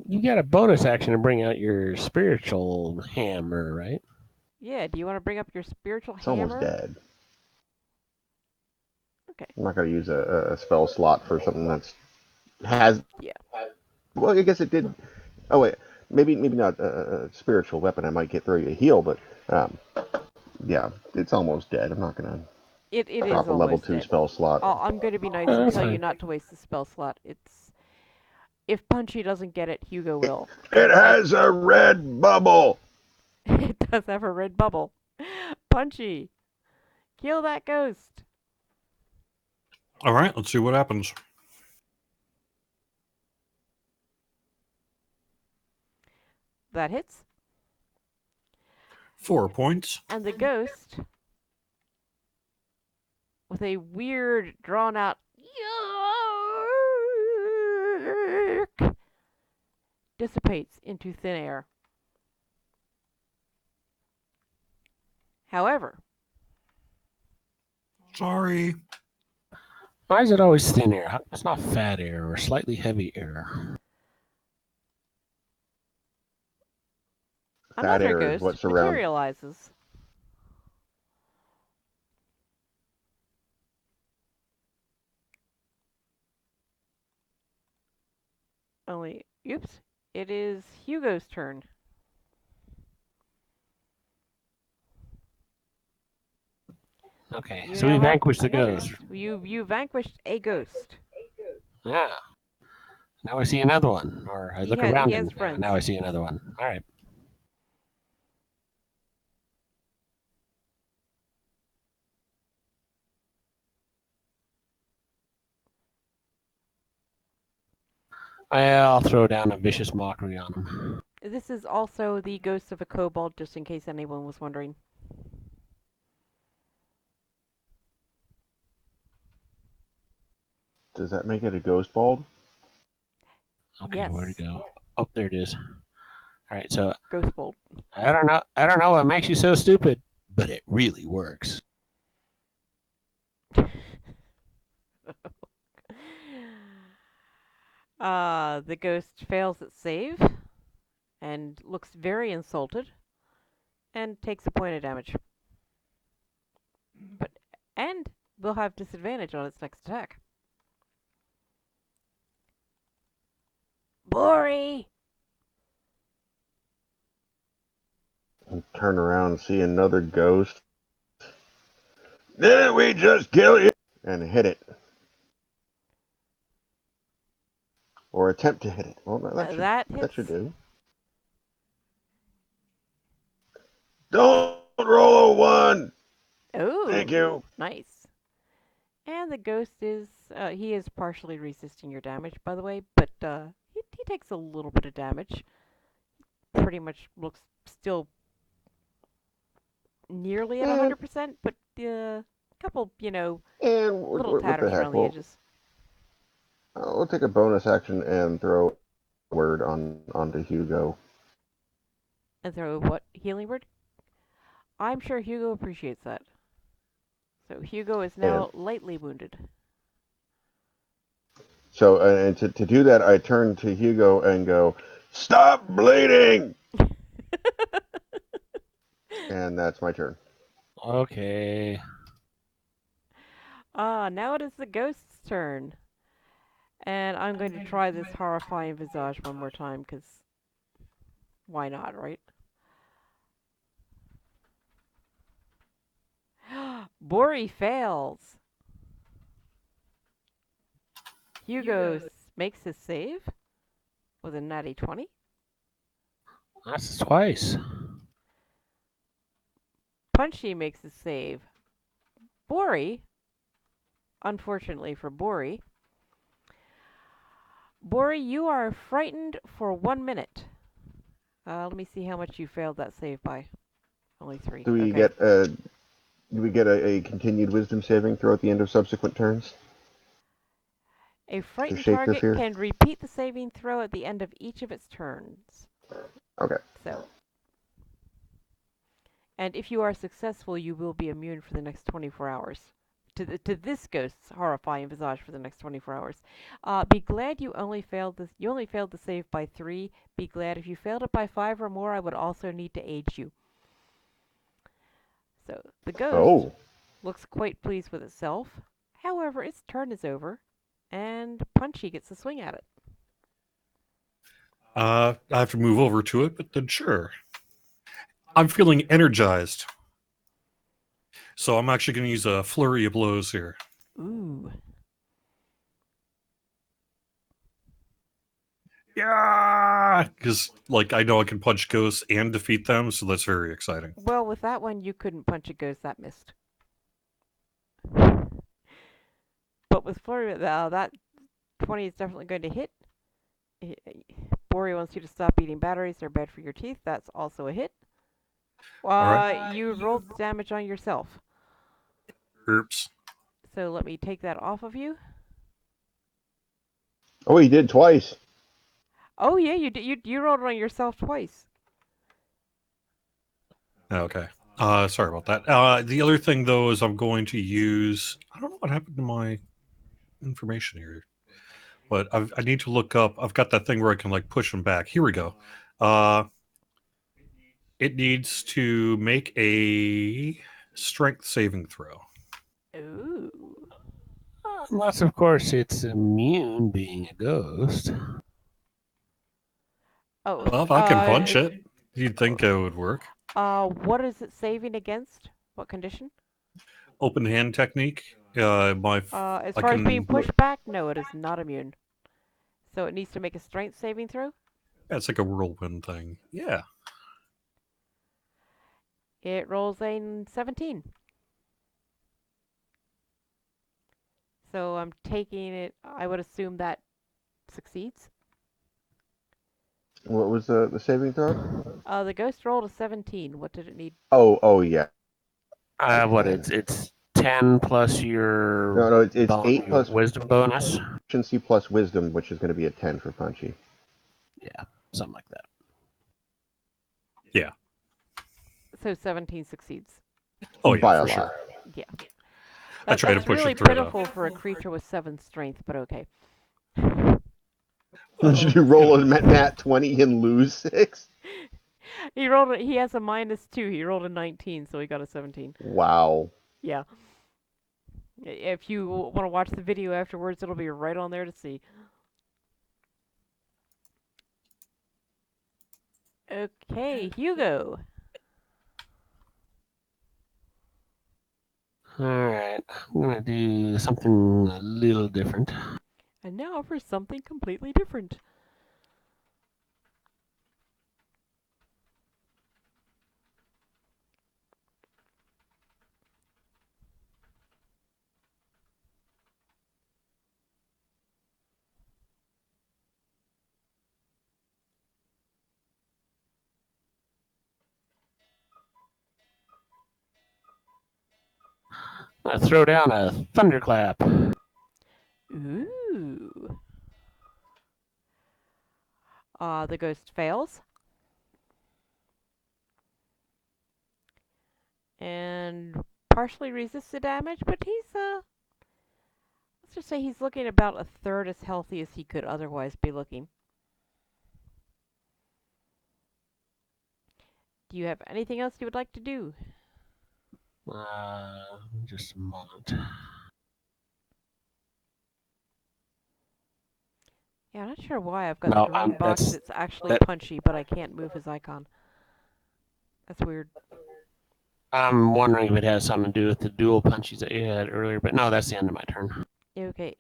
You got a bonus action to bring out your spiritual hammer, right? Yeah, do you want to bring up your spiritual It's hammer? almost dead. Okay. I'm not going to use a spell slot for something that's has. Yeah. Well, I guess it did. Oh wait, maybe not a spiritual weapon. I might get through a heal, but yeah, it's almost dead. I'm not going to It drop is a level almost 2 dead. spell slot. I'm going to be nice Oh, and that's tell you fine. not to waste the spell slot. If Punchy doesn't get it, Hugo will. It has a red bubble. It does have a red bubble. Punchy, kill that ghost. All right, let's see what happens. That hits. 4 points. And the ghost, with a weird, drawn-out yark, dissipates into thin air. However, Sorry. Why is it always thin air? It's not fat air or slightly heavy air. another air is ghost what surrounds- materializes. Only, oops, it is Hugo's turn. Okay, You so we now have vanquished the another. ghost. You vanquished a ghost. Yeah. Now I see another one. Or I look He around has and friends. now I see another one. All right. I'll throw down a vicious mockery on him. This is also the ghost of a kobold, just in case anyone was wondering. Does that make it a ghost bald? Okay, Yes. where'd it go? Oh, there it is. All right, so Ghost bolt. I don't know what makes you so stupid, but it really works. The ghost fails its save and looks very insulted and takes a point of damage. And will have disadvantage on its next attack. Bori! And turn around and see another ghost. Didn't we just kill you? And hit it. Or attempt to hit it. Well, That that should hits. do. Don't roll a 1! Oh, Thank you. nice. And the ghost is, he is partially resisting your damage, by the way, but he takes a little bit of damage. Pretty much looks still nearly at 100%, but a couple, And little what the tatters heck? around the edges. We'll take a bonus action and throw a word onto Hugo. And throw what? Healing word? I'm sure Hugo appreciates that. So Hugo is now lightly wounded. So, and to do that, I turn to Hugo and go, "Stop bleeding!" And that's my turn. Okay. Now it is the ghost's turn. And I'm going to try this horrifying visage one more time, because why not, right? Bori fails. Hugo makes his save with a natty 20. That's twice. Punchy makes his save. Bori, unfortunately for Bori, you are frightened for 1 minute. Let me see how much you failed that save by. Only 3. Do we Okay. get a continued wisdom saving throw at the end of subsequent turns? A frightened shake the target fear? can repeat the saving throw at the end of each of its turns. Okay. So, and if you are successful, you will be immune for the next 24 hours. To this ghost's horrifying visage for the next 24 hours. Be glad you only failed this. You only failed the save by 3. Be glad if you failed it by 5 or more, I would also need to aid you. So the ghost looks quite pleased with itself. However, its turn is over, and Punchy gets a swing at it. I have to move over to it, but then sure. I'm feeling energized. So I'm actually going to use a flurry of blows here. Ooh. Yeah! Because, I know I can punch ghosts and defeat them, so that's very exciting. Well, with that one, you couldn't punch a ghost. That missed. But with flurry, that 20 is definitely going to hit. Bori wants you to stop eating batteries. They're bad for your teeth. That's also a hit. You rolled damage on yourself. Oops. So let me take that off of you. Oh, he did twice. Oh yeah, you rolled it on yourself twice. Okay. Sorry about that. The other thing, though, is I'm going to use... I don't know what happened to my information here. But I need to look up... I've got that thing where I can, push them back. Here we go. It needs to make a strength saving throw. Ooh. Unless, of course, it's immune being a ghost. Oh, Well, I can punch it. You'd think it would work. What is it saving against? What condition? Open hand technique. As I far as being can. pushed back, no, it is not immune. So it needs to make a strength saving throw. It's like a whirlwind thing. Yeah. It rolls a 17. So I'm taking it. I would assume that succeeds. What was the saving throw? The ghost rolled a 17. What did it need? Oh yeah. What it's 10 plus your No, it's 8 your plus wisdom bonus. efficiency plus wisdom, which is going to be a 10 for Punchy. Yeah, something like that. Yeah. So 17 succeeds. Oh yeah, By for a sure. lot. Yeah. I try to That's push really it through. pitiful for a creature with 7 strength, but okay. Did you roll a nat 20 and lose 6? He has a -2. He rolled a 19, so he got a 17. Wow. Yeah. If you want to watch the video afterwards, it'll be right on there to see. Okay, Hugo. All right, I'm gonna do something a little different. And now for something completely different. I'm gonna throw down a thunderclap. Ooh. The ghost fails. And partially resists the damage, but he's, let's just say he's looking about a third as healthy as he could otherwise be looking. Do you have anything else you would like to do? Just a moment. Yeah, I'm not sure why I've got No, the green box that's that's actually that. punchy, but I can't move his icon. That's weird. I'm wondering if it has something to do with the dual punches that you had earlier, but no, that's the end of my turn. Okay.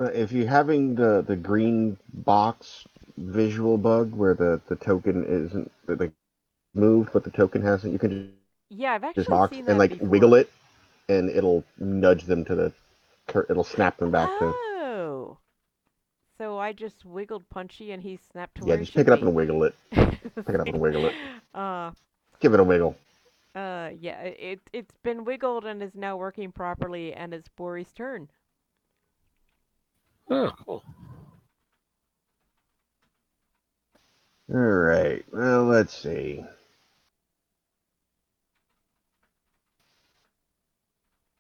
If you're having the green box visual bug where the token isn't like moved, but the token hasn't, you can Yeah, I've just actually box seen and that like before. wiggle it, and it'll nudge them to the. It'll snap them back to. Oh. So I just wiggled punchy and he snapped to Yeah, where he just pick should it up be. and wiggle it. Pick it up and wiggle it. Uh, Give it a wiggle. yeah, it's been wiggled and is now working properly, and it's Bori's turn. Oh, cool. All right. Well, let's see.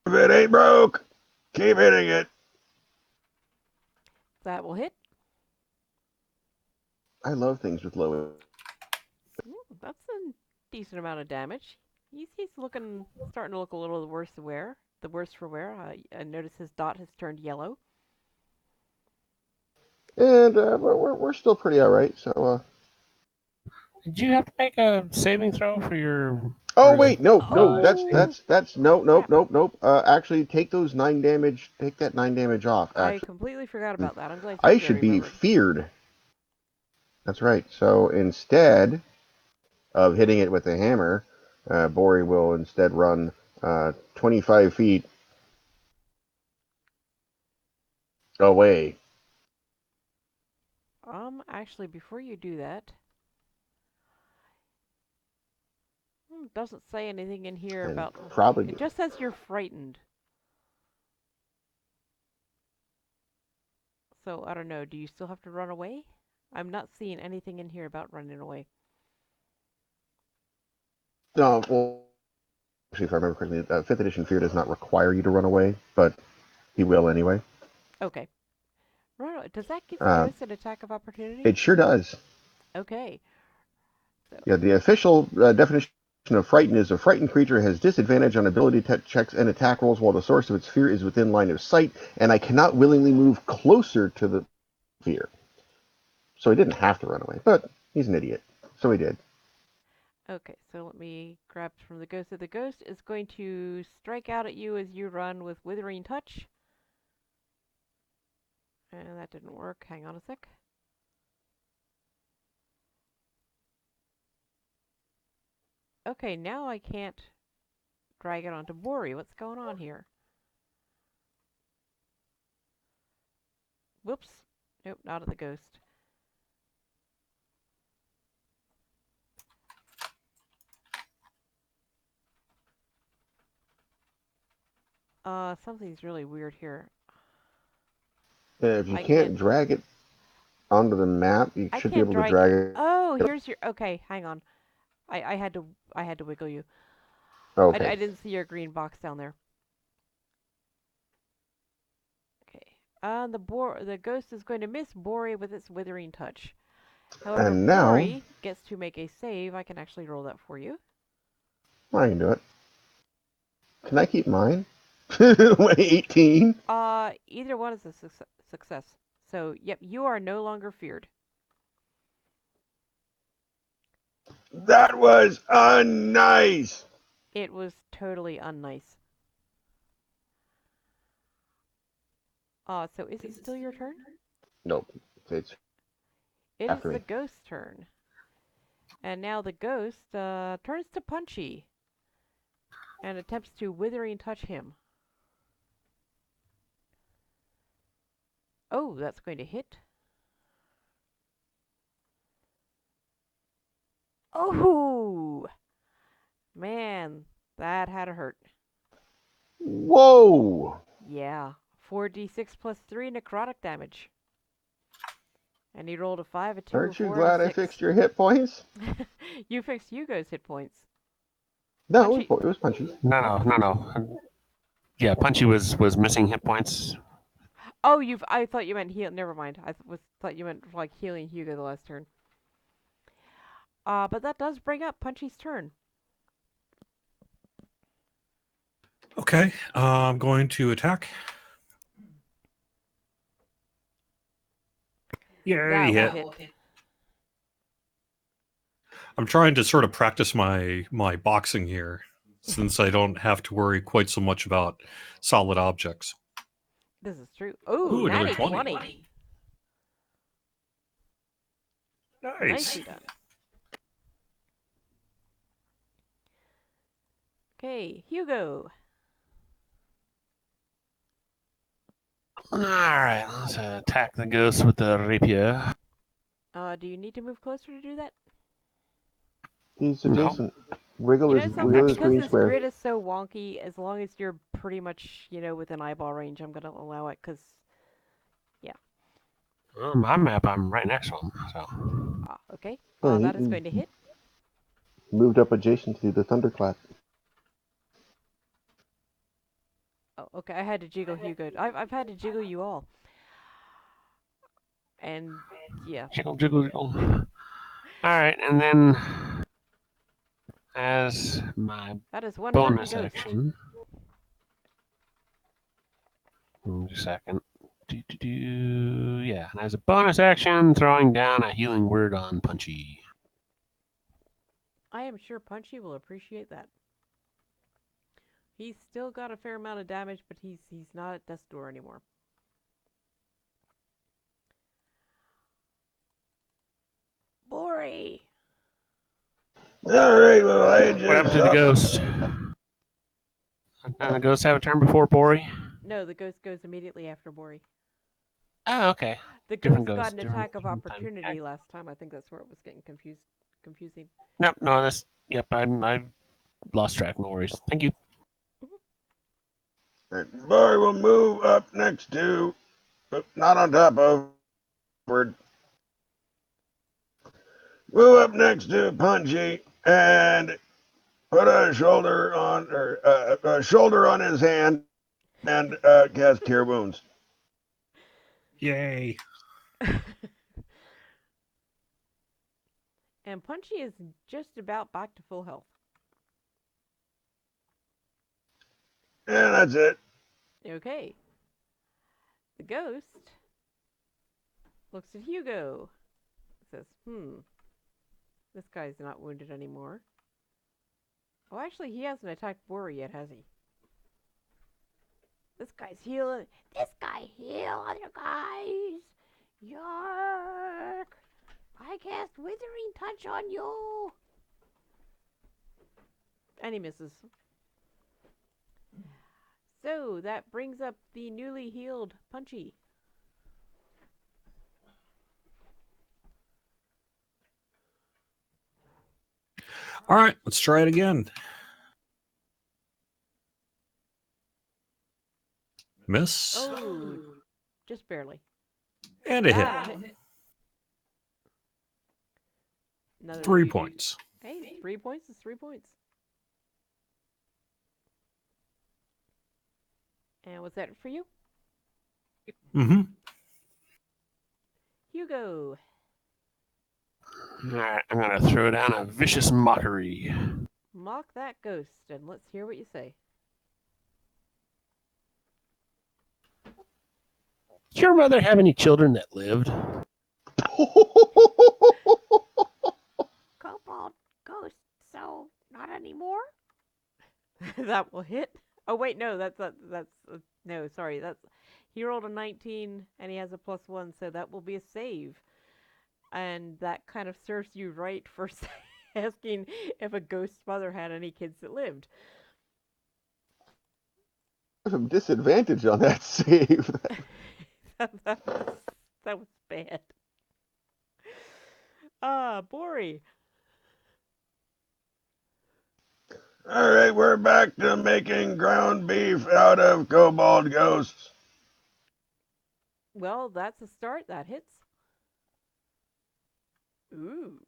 If it ain't broke, keep hitting it. That will hit. I love things with low. That's a decent amount of damage. He's starting to look a little worse for wear. The worse for wear. I notice his dot has turned yellow. And we're still pretty all right. So. Did you have to make a saving throw for your? Oh wait, no. That's nope. Actually, take those 9 damage. Take that 9 damage off. I Actually, completely forgot about that. I'm glad I Hugo should be remembered. feared. That's right. So instead of hitting it with a hammer, Bori will instead run 25 feet away. Actually, before you do that, doesn't say anything in here And about. probably. It just says you're frightened. So I don't know. Do you still have to run away? I'm not seeing anything in here about running away. No, well, actually, if I remember correctly, 5th edition fear does not require you to run away, but he will anyway. Okay. Does that give the Uh, ghost an attack of opportunity? It sure does. Okay. So. Yeah, the official definition of frightened is a frightened creature has disadvantage on ability checks and attack rolls while the source of its fear is within line of sight, and I cannot willingly move closer to the fear. so he didn't have to run away. But he's an idiot, so he did. Okay, so let me grab from the ghost. So the ghost is going to strike out at you as you run with Withering Touch. And that didn't work. Hang on a sec. Okay, now I can't drag it onto Bori. What's going on here? Whoops. Nope, not at the ghost. Something's really weird here. If you I can't drag it onto the map, you I should be can't able to drag. drag it. Oh, here's your. Okay, hang on. I had to wiggle you. Okay. I didn't see your green box down there. Okay. The ghost is going to miss Bori with its Withering Touch. However, And now Bori gets to make a save. I can actually roll that for you. I can do it. Can I keep mine? 18. Either one is a success. So, yep, you are no longer feared. That was unnice. It was totally unnice. So is it still your turn? Nope. It's It is after the me. ghost's turn. And now the ghost turns to Punchy and attempts to Withering Touch him. Oh, that's going to hit. Oh! Man, that had to hurt. Whoa! Yeah. 4d6 plus 3 necrotic damage. And he rolled a 5, a 2, Aren't a you 4, and a glad 6. I fixed your hit points? You fixed Hugo's hit points. No, Punchy. it was Punchy. No. Yeah, Punchy was missing hit points. Oh, I thought you meant heal. Never mind. Thought you meant like healing Hugo the last turn. But that does bring up Punchy's turn. Okay, I'm going to attack. Yeah, That he will hit. hit. I'm trying to sort of practice my boxing here, since I don't have to worry quite so much about solid objects. This is true. Ooh, Ooh, another natty 20. 20. Nice. Nicely done. Okay, Hugo. All right, let's attack the ghost with the rapier. Do you need to move closer to do that? He's No. adjacent. Wiggle You know his something? Because green this square. grid is so wonky, as long as you're pretty much, within eyeball range, I'm going to allow it, because, yeah. On my map, I'm right next to him. So. Okay. Yeah, That is going to hit. Moved up adjacent to the thunderclap. Oh, okay. I had to jiggle Hugo. I've had to jiggle you all. And, yeah. Jiggle. All right, and then as my That is one bonus hurting ghost. action. Just a second. Yeah, and as a bonus action, throwing down a healing word on Punchy. I am sure Punchy will appreciate that. He's still got a fair amount of damage, but he's not at death's door anymore. Bori! Alright, well, I What happened to the ghost? And the ghost have a turn before Bori? No, the ghost goes immediately after Bori. Oh, okay. The Different ghost got ghost, an different- attack of different time. opportunity last time. I think that's where it was getting confusing. Nope, no, that's... Yep, I lost track. No worries. Thank you. Boy will move up next to, not on top of, word. Move up next to Punchy and put a shoulder on his hand and cast Cure Wounds. Yay. And Punchy is just about back to full health. And that's it. Okay. The ghost looks at Hugo. says, this guy's not wounded anymore. Oh, actually, he hasn't attacked Bori yet, has he? This guy's healing. This guy heal other guys. Yark! I cast Withering Touch on you. And he misses. So that brings up the newly healed Punchy. All right, let's try it again. Miss. Oh, just barely. And a hit. That'll hit. Another 3 points. Hey, 3 points is 3 points. And what's that for you? Mm-hmm. Hugo. All right, I'm going to throw down a vicious mockery. Mock that ghost, and let's hear what you say. Did your mother have any children that lived? Kobold ghost, so not anymore? That will hit. Oh wait, no, that's no, sorry, that's he rolled a 19 and he has a +1, so that will be a save, and that kind of serves you right for asking if a ghost's mother had any kids that lived. Some disadvantage on that save. that was bad. Bori. All right, we're back to making ground beef out of kobold ghosts. Well, that's a start. That hits. Ooh.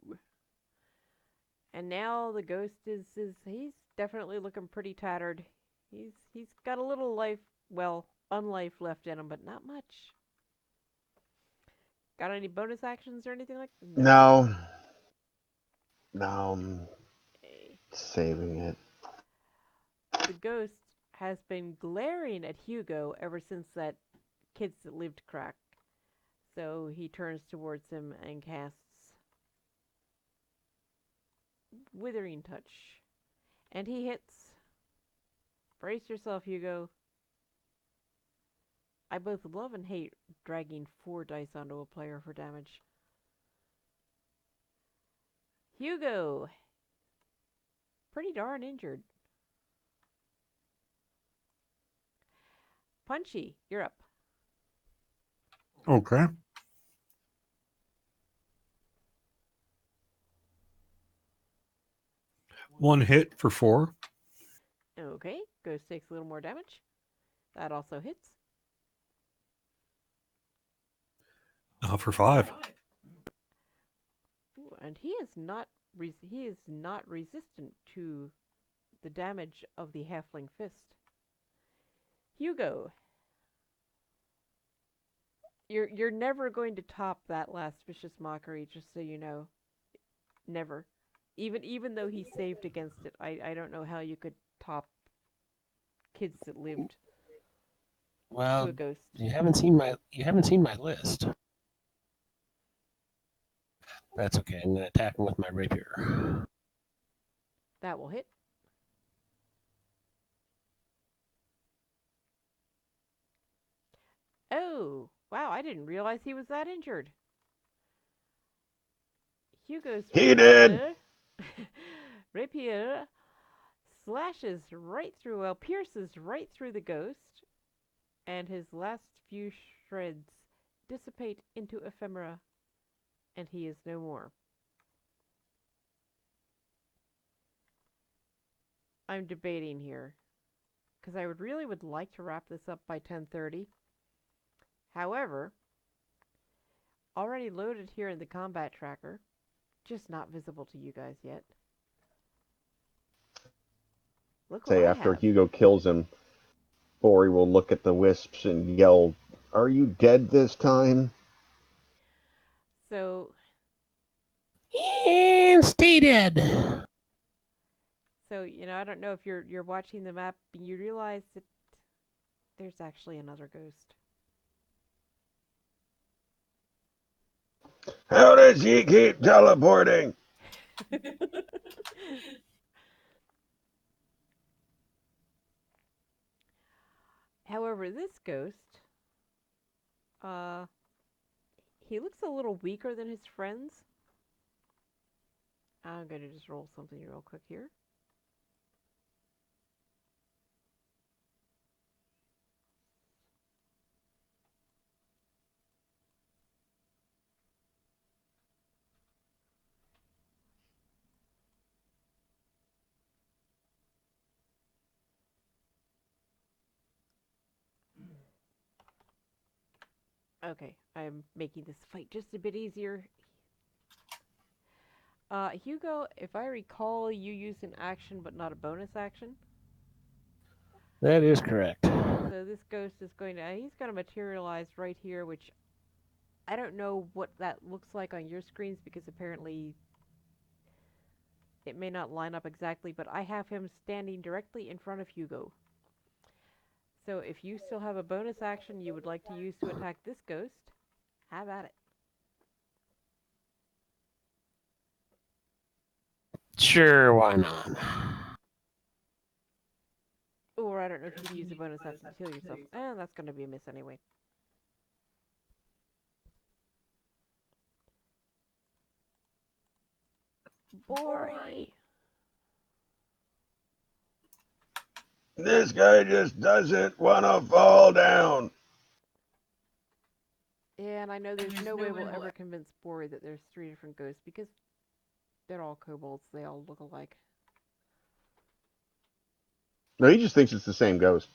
And now the ghost is he's definitely looking pretty tattered. He's got a little life, well, unlife left in him, but not much. Got any bonus actions or anything like that? No. No, I'm Okay. saving it. The ghost has been glaring at Hugo ever since that kids that lived crack. So he turns towards him and casts Withering Touch. And he hits. Brace yourself, Hugo. I both love and hate dragging 4 dice onto a player for damage. Hugo! Pretty darn injured. Punchy, you're up. Okay. One hit for 4. Okay, Ghost takes a little more damage. That also hits. For 5. Ooh, and he is not resistant to the damage of the halfling fist. Hugo, you're never going to top that last vicious mockery, just so you know. Never. Even though he saved against it, I don't know how you could top kids that lived to Well, a ghost. you haven't seen my list. That's okay. I'm going to attack him with my rapier. That will hit. Oh, wow, I didn't realize he was that injured. Hugo's He did! rapier slashes right through, well, pierces right through the ghost, and his last few shreds dissipate into ephemera, and he is no more. I'm debating here, because I really would like to wrap this up by 10:30. However, already loaded here in the combat tracker, just not visible to you guys yet. Look what Say I after have. Hugo kills him, Bori will look at the wisps and yell, "Are you dead this time?" So, And stay dead. I don't know if you're watching the map and you realize that there's actually another ghost. How does he keep teleporting? However, this ghost, uh, he looks a little weaker than his friends. I'm gonna just roll something real quick here. Okay, I'm making this fight just a bit easier. Hugo, if I recall, you used an action but not a bonus action. That is correct. So this ghost is going to, he's going to materialize right here, which I don't know what that looks like on your screens because apparently it may not line up exactly, but I have him standing directly in front of Hugo. So if you still have a bonus action you would like to use to attack this ghost, have at it. Sure, why not? Or I don't know if you can use a bonus action to heal yourself. That's going to be a miss anyway. Bori! This guy just doesn't want to fall down. And I know there's no way we'll ever convince Bori that there's 3 different ghosts because they're all kobolds. They all look alike. No, he just thinks it's the same ghost.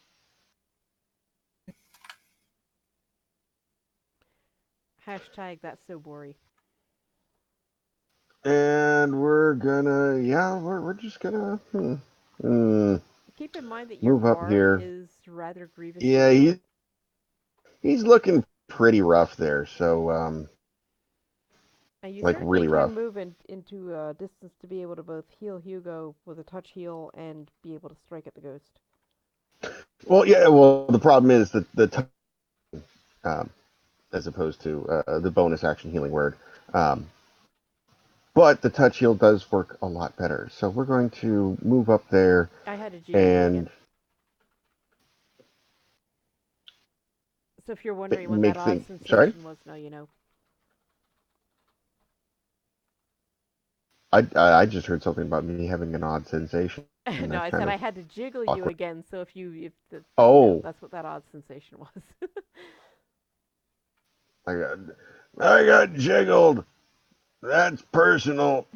Hashtag that's so Bori. And we're gonna, yeah, we're just gonna Keep in mind that your move up bard here. is rather grievously Yeah, ill. he's looking pretty rough there. So And you like certainly really can rough. move into a distance to be able to both heal Hugo with a touch heal and be able to strike at the ghost. Well, yeah. Well, the problem is that um, as opposed to the bonus action healing word. But the touch heal does work a lot better. So we're going to move up there I had to jiggle you again. and So if you're wondering what that make odd things. Sorry, sensation was, now you know. I just heard something about me having an odd sensation. And No, that's I kind said of I had to jiggle you awkward. again. So Oh, that's what that odd sensation was. I got jiggled. That's personal.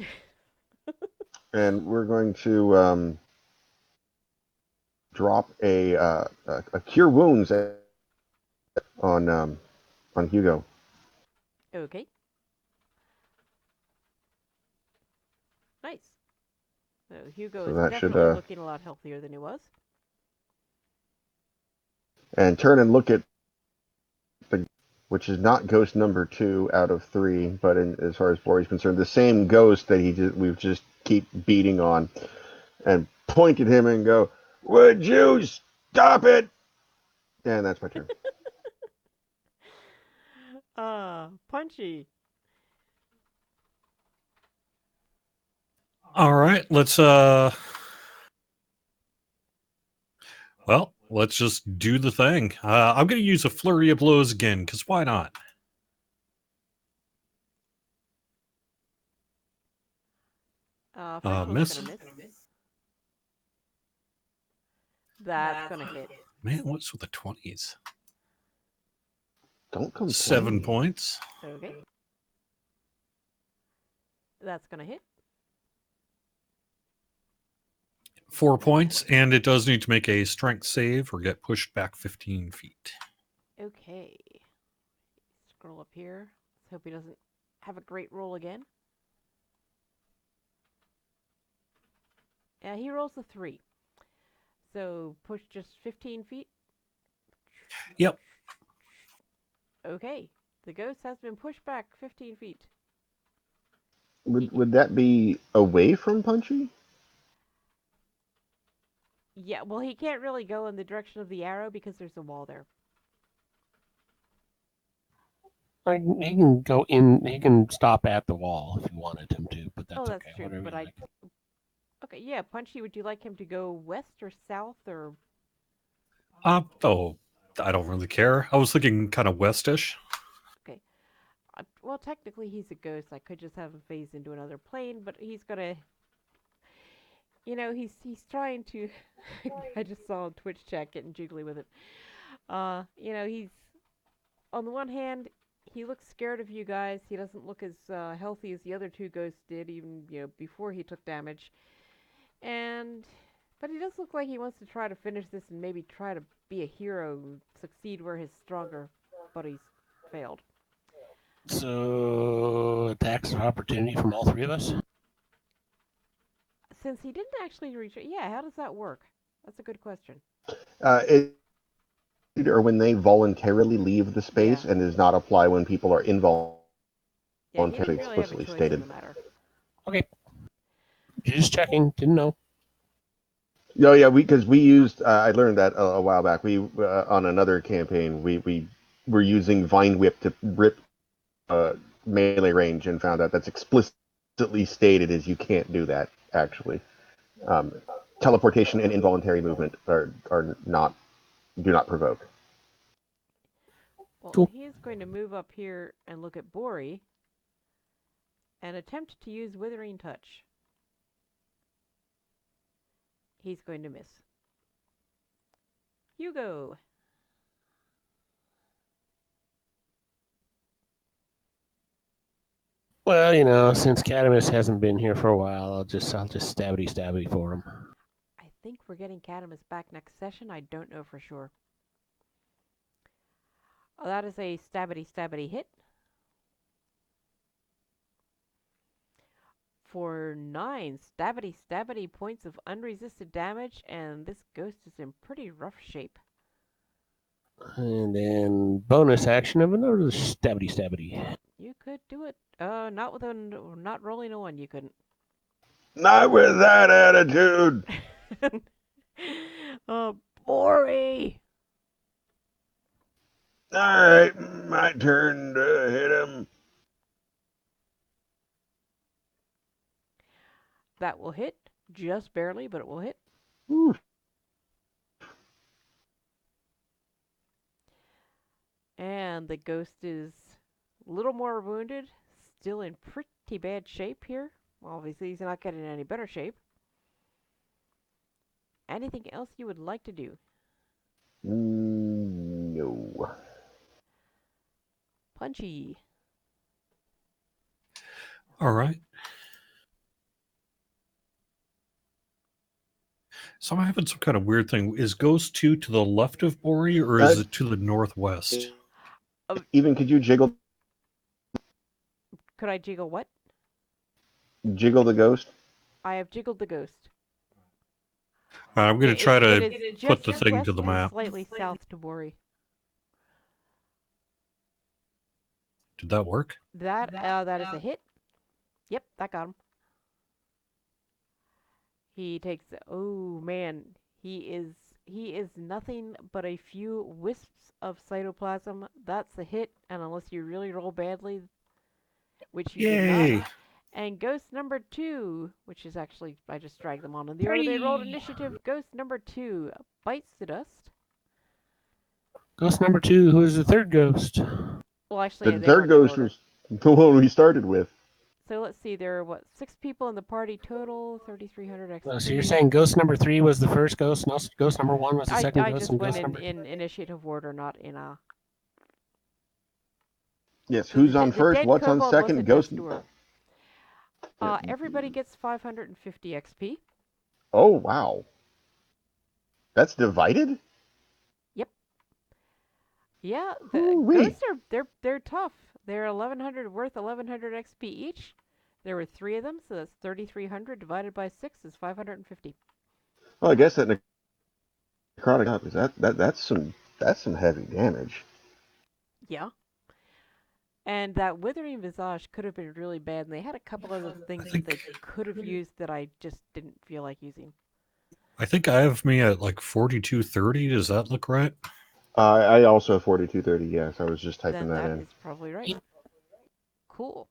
And we're going to drop a cure wounds on Hugo. Okay. Nice. So Hugo So is that should definitely looking a lot healthier than he was. and turn and look at the, which is not ghost number 2 out of 3, but as far as Bori's concerned, the same ghost that we've just keep beating on, and point at him and go, "Would you stop it?" And that's my turn. Punchy. All right, let's just do the thing. I'm going to use a flurry of blows again, because why not? First one's Miss. gonna miss. That's gonna hit. Man, what's with the 20s? Don't complain. 7 points. Okay. That's gonna hit. 4 points, and it does need to make a strength save or get pushed back 15 feet. Okay. Scroll up here. Let's hope he doesn't have a great roll again. Yeah, he rolls a 3. So push just 15 feet. Yep. Okay. The ghost has been pushed back 15 feet. Would that be away from Punchy? Yeah, well, he can't really go in the direction of the arrow because there's a wall there. He can go in. He can stop at the wall if you wanted him to, but that's Oh, that's okay. true. Whatever But you like. okay, yeah, Punchy, would you like him to go west or south or? Oh, I don't really care. I was thinking kind of westish. Okay. Well, technically he's a ghost. I could just have him phase into another plane, but he's gonna. He's trying to. I just saw Twitch chat getting jiggly with it. He's on the one hand, he looks scared of you guys. He doesn't look as healthy as the other two ghosts did, even before he took damage. But he does look like he wants to try to finish this and maybe try to be a hero and succeed where his stronger buddies failed. So attacks of opportunity from all three of us. Since he didn't actually reach it, yeah, how does that work? That's a good question. Or when they voluntarily leave the space Yeah. and does not apply when people are involuntarily Yeah, he didn't really have a explicitly choice stated. in the matter. Okay. Just checking. Didn't know. No, yeah, because we used. I learned that a while back. We on another campaign. We were using Vine Whip to rip melee range and found out that's explicitly stated as you can't do that. Actually, teleportation and involuntary movement are not do not provoke. Well, Cool. he is going to move up here and look at Bori and attempt to use Withering Touch. He's going to miss. Hugo. Well, since Catamus hasn't been here for a while, I'll just stabby for him. I think we're getting Catamus back next session. I don't know for sure. Oh, that is a stabby hit. For 9 stabby points of unresisted damage, and this ghost is in pretty rough shape. And then bonus action of another stabby. You could do it. Not rolling a 1, you couldn't. Not with that attitude. Oh, Bori! All right, my turn to hit him. That will hit. Just barely, but it will hit. Ooh. And the ghost is a little more wounded. Still in pretty bad shape here. Well, obviously, he's not getting in any better shape. Anything else you would like to do? No. Punchy. All right. So I'm having some kind of weird thing. Is Ghost 2 to the left of Bori, or is it to the northwest? Even could you jiggle Could I jiggle what? the ghost? I have jiggled the ghost. I'm going to try to put the just thing west to the and map. slightly south to Bori. Did that work? That is a hit. Yep, that got him. He takes. Oh man, he is nothing but a few wisps of cytoplasm. That's a hit, and unless you really roll badly, which you did Yay! not. And ghost number 2, which is actually, I just dragged them on in the order they rolled initiative. Ghost number 2 bites the dust. Ghost number 2. Who is the third ghost? Well, actually, The they third weren't in ghost order. was the one we started with. So let's see, there are, 6 people in the party total, 3,300 XP. So you're saying ghost number 3 was the first ghost, and ghost number 1 was the second I ghost, just and went ghost number... in initiative order, not in a... Yes, So who's on the first? dead What's on kobold second? was a Ghost. death's door. Everybody gets 550 XP. Oh wow, that's divided. Yep. Yeah, the Ooh-wee. ghosts they're tough. They're 1100 worth 1100 XP each. There were 3 of them, so that's 3,300 divided by 6 is 550. Well, I guess that necrotic up is that's some heavy damage. Yeah. And that withering visage could have been really bad, and they had a couple other things that they could have used that I just didn't feel like using. I think I have me at like 4230. Does that look right? I also have 4230. Yes, I was just typing Then that that in. is probably right. Cool.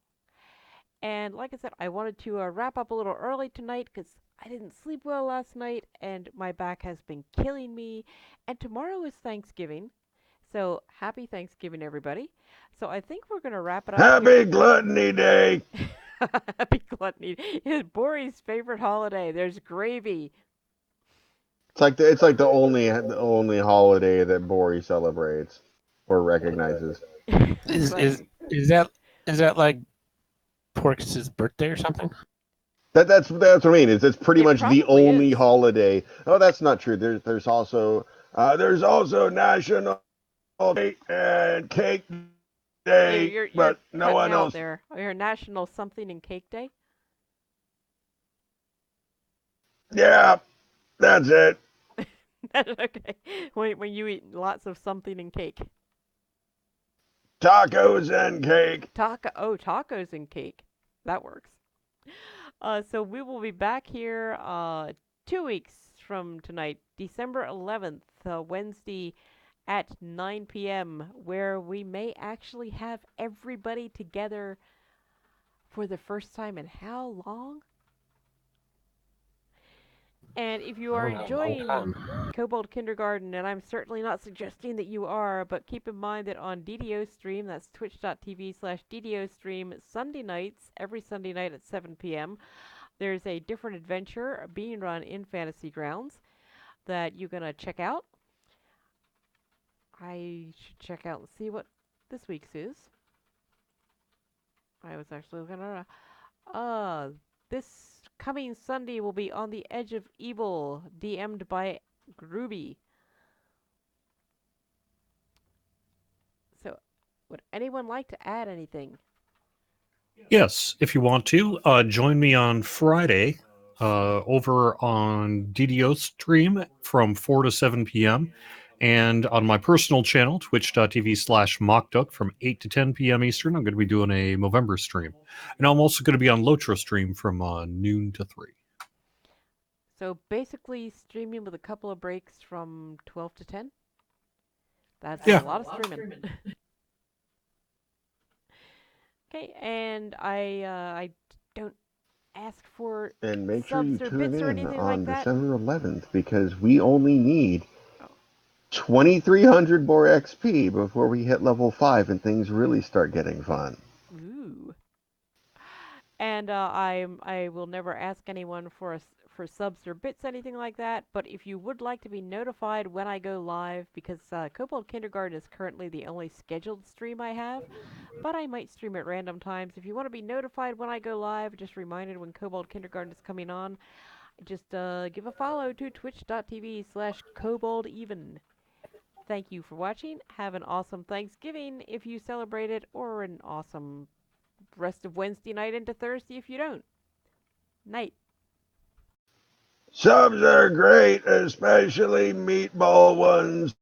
And like I said, I wanted to wrap up a little early tonight because I didn't sleep well last night and my back has been killing me. And tomorrow is Thanksgiving. So happy Thanksgiving, everybody. So I think we're going to wrap it up here. Happy Gluttony Day! Happy Gluttony. It's Bori's favorite holiday. There's gravy. It's like the only holiday that Bori celebrates or recognizes. Is Right. is is that is that like Pork's birthday or something? That's what I mean. It's pretty It much the probably only is. holiday. Oh, that's not true. There's also National Cake and Cake You're Day, you're you're but no cutting one out else. there. Your National Something and Cake Day. Yeah, that's it. Okay. When you eat lots of something and cake. Tacos and cake. Tacos and cake. That works. So we will be back here 2 weeks from tonight, December 11th, Wednesday at 9 p.m., where we may actually have everybody together for the first time in how long? And if you are Oh, no, long enjoying time. Kobold Kindergarten, and I'm certainly not suggesting that you are, but keep in mind that on DDO Stream, that's twitch.tv/DDO Stream, Sunday nights, every Sunday night at 7 p.m., there's a different adventure being run in Fantasy Grounds that you're going to check out. I should check out and see what this week's is. I was actually going to. This coming Sunday will be On the Edge of Evil, DM'd by Groovy. So, would anyone like to add anything? Yes, if you want to, join me on Friday over on DDO stream from 4 to 7 p.m. and on my personal channel, twitch.tv/mockduck from 8 to 10 p.m. Eastern. I'm going to be doing a Movember stream. And I'm also going to be on Lotra stream from noon to 3. So, basically, streaming with a couple of breaks from 12 to 10? That's a Yeah. lot of streaming. Okay, and I don't ask for And make sure you subs or tune bits or in anything like on that. December 11th because we only need Oh. 2,300 more XP before we hit level 5 and things really start getting fun. Ooh. And I will never ask anyone for subs or bits, anything like that. But if you would like to be notified when I go live, because Kobold Kindergarten is currently the only scheduled stream I have, but I might stream at random times. If you want to be notified when I go live, just reminded when Kobold Kindergarten is coming on, just give a follow to twitch.tv/koboldeven. Thank you for watching. Have an awesome Thanksgiving if you celebrate it, or an awesome rest of Wednesday night into Thursday if you don't. Night. Subs are great, especially meatball ones.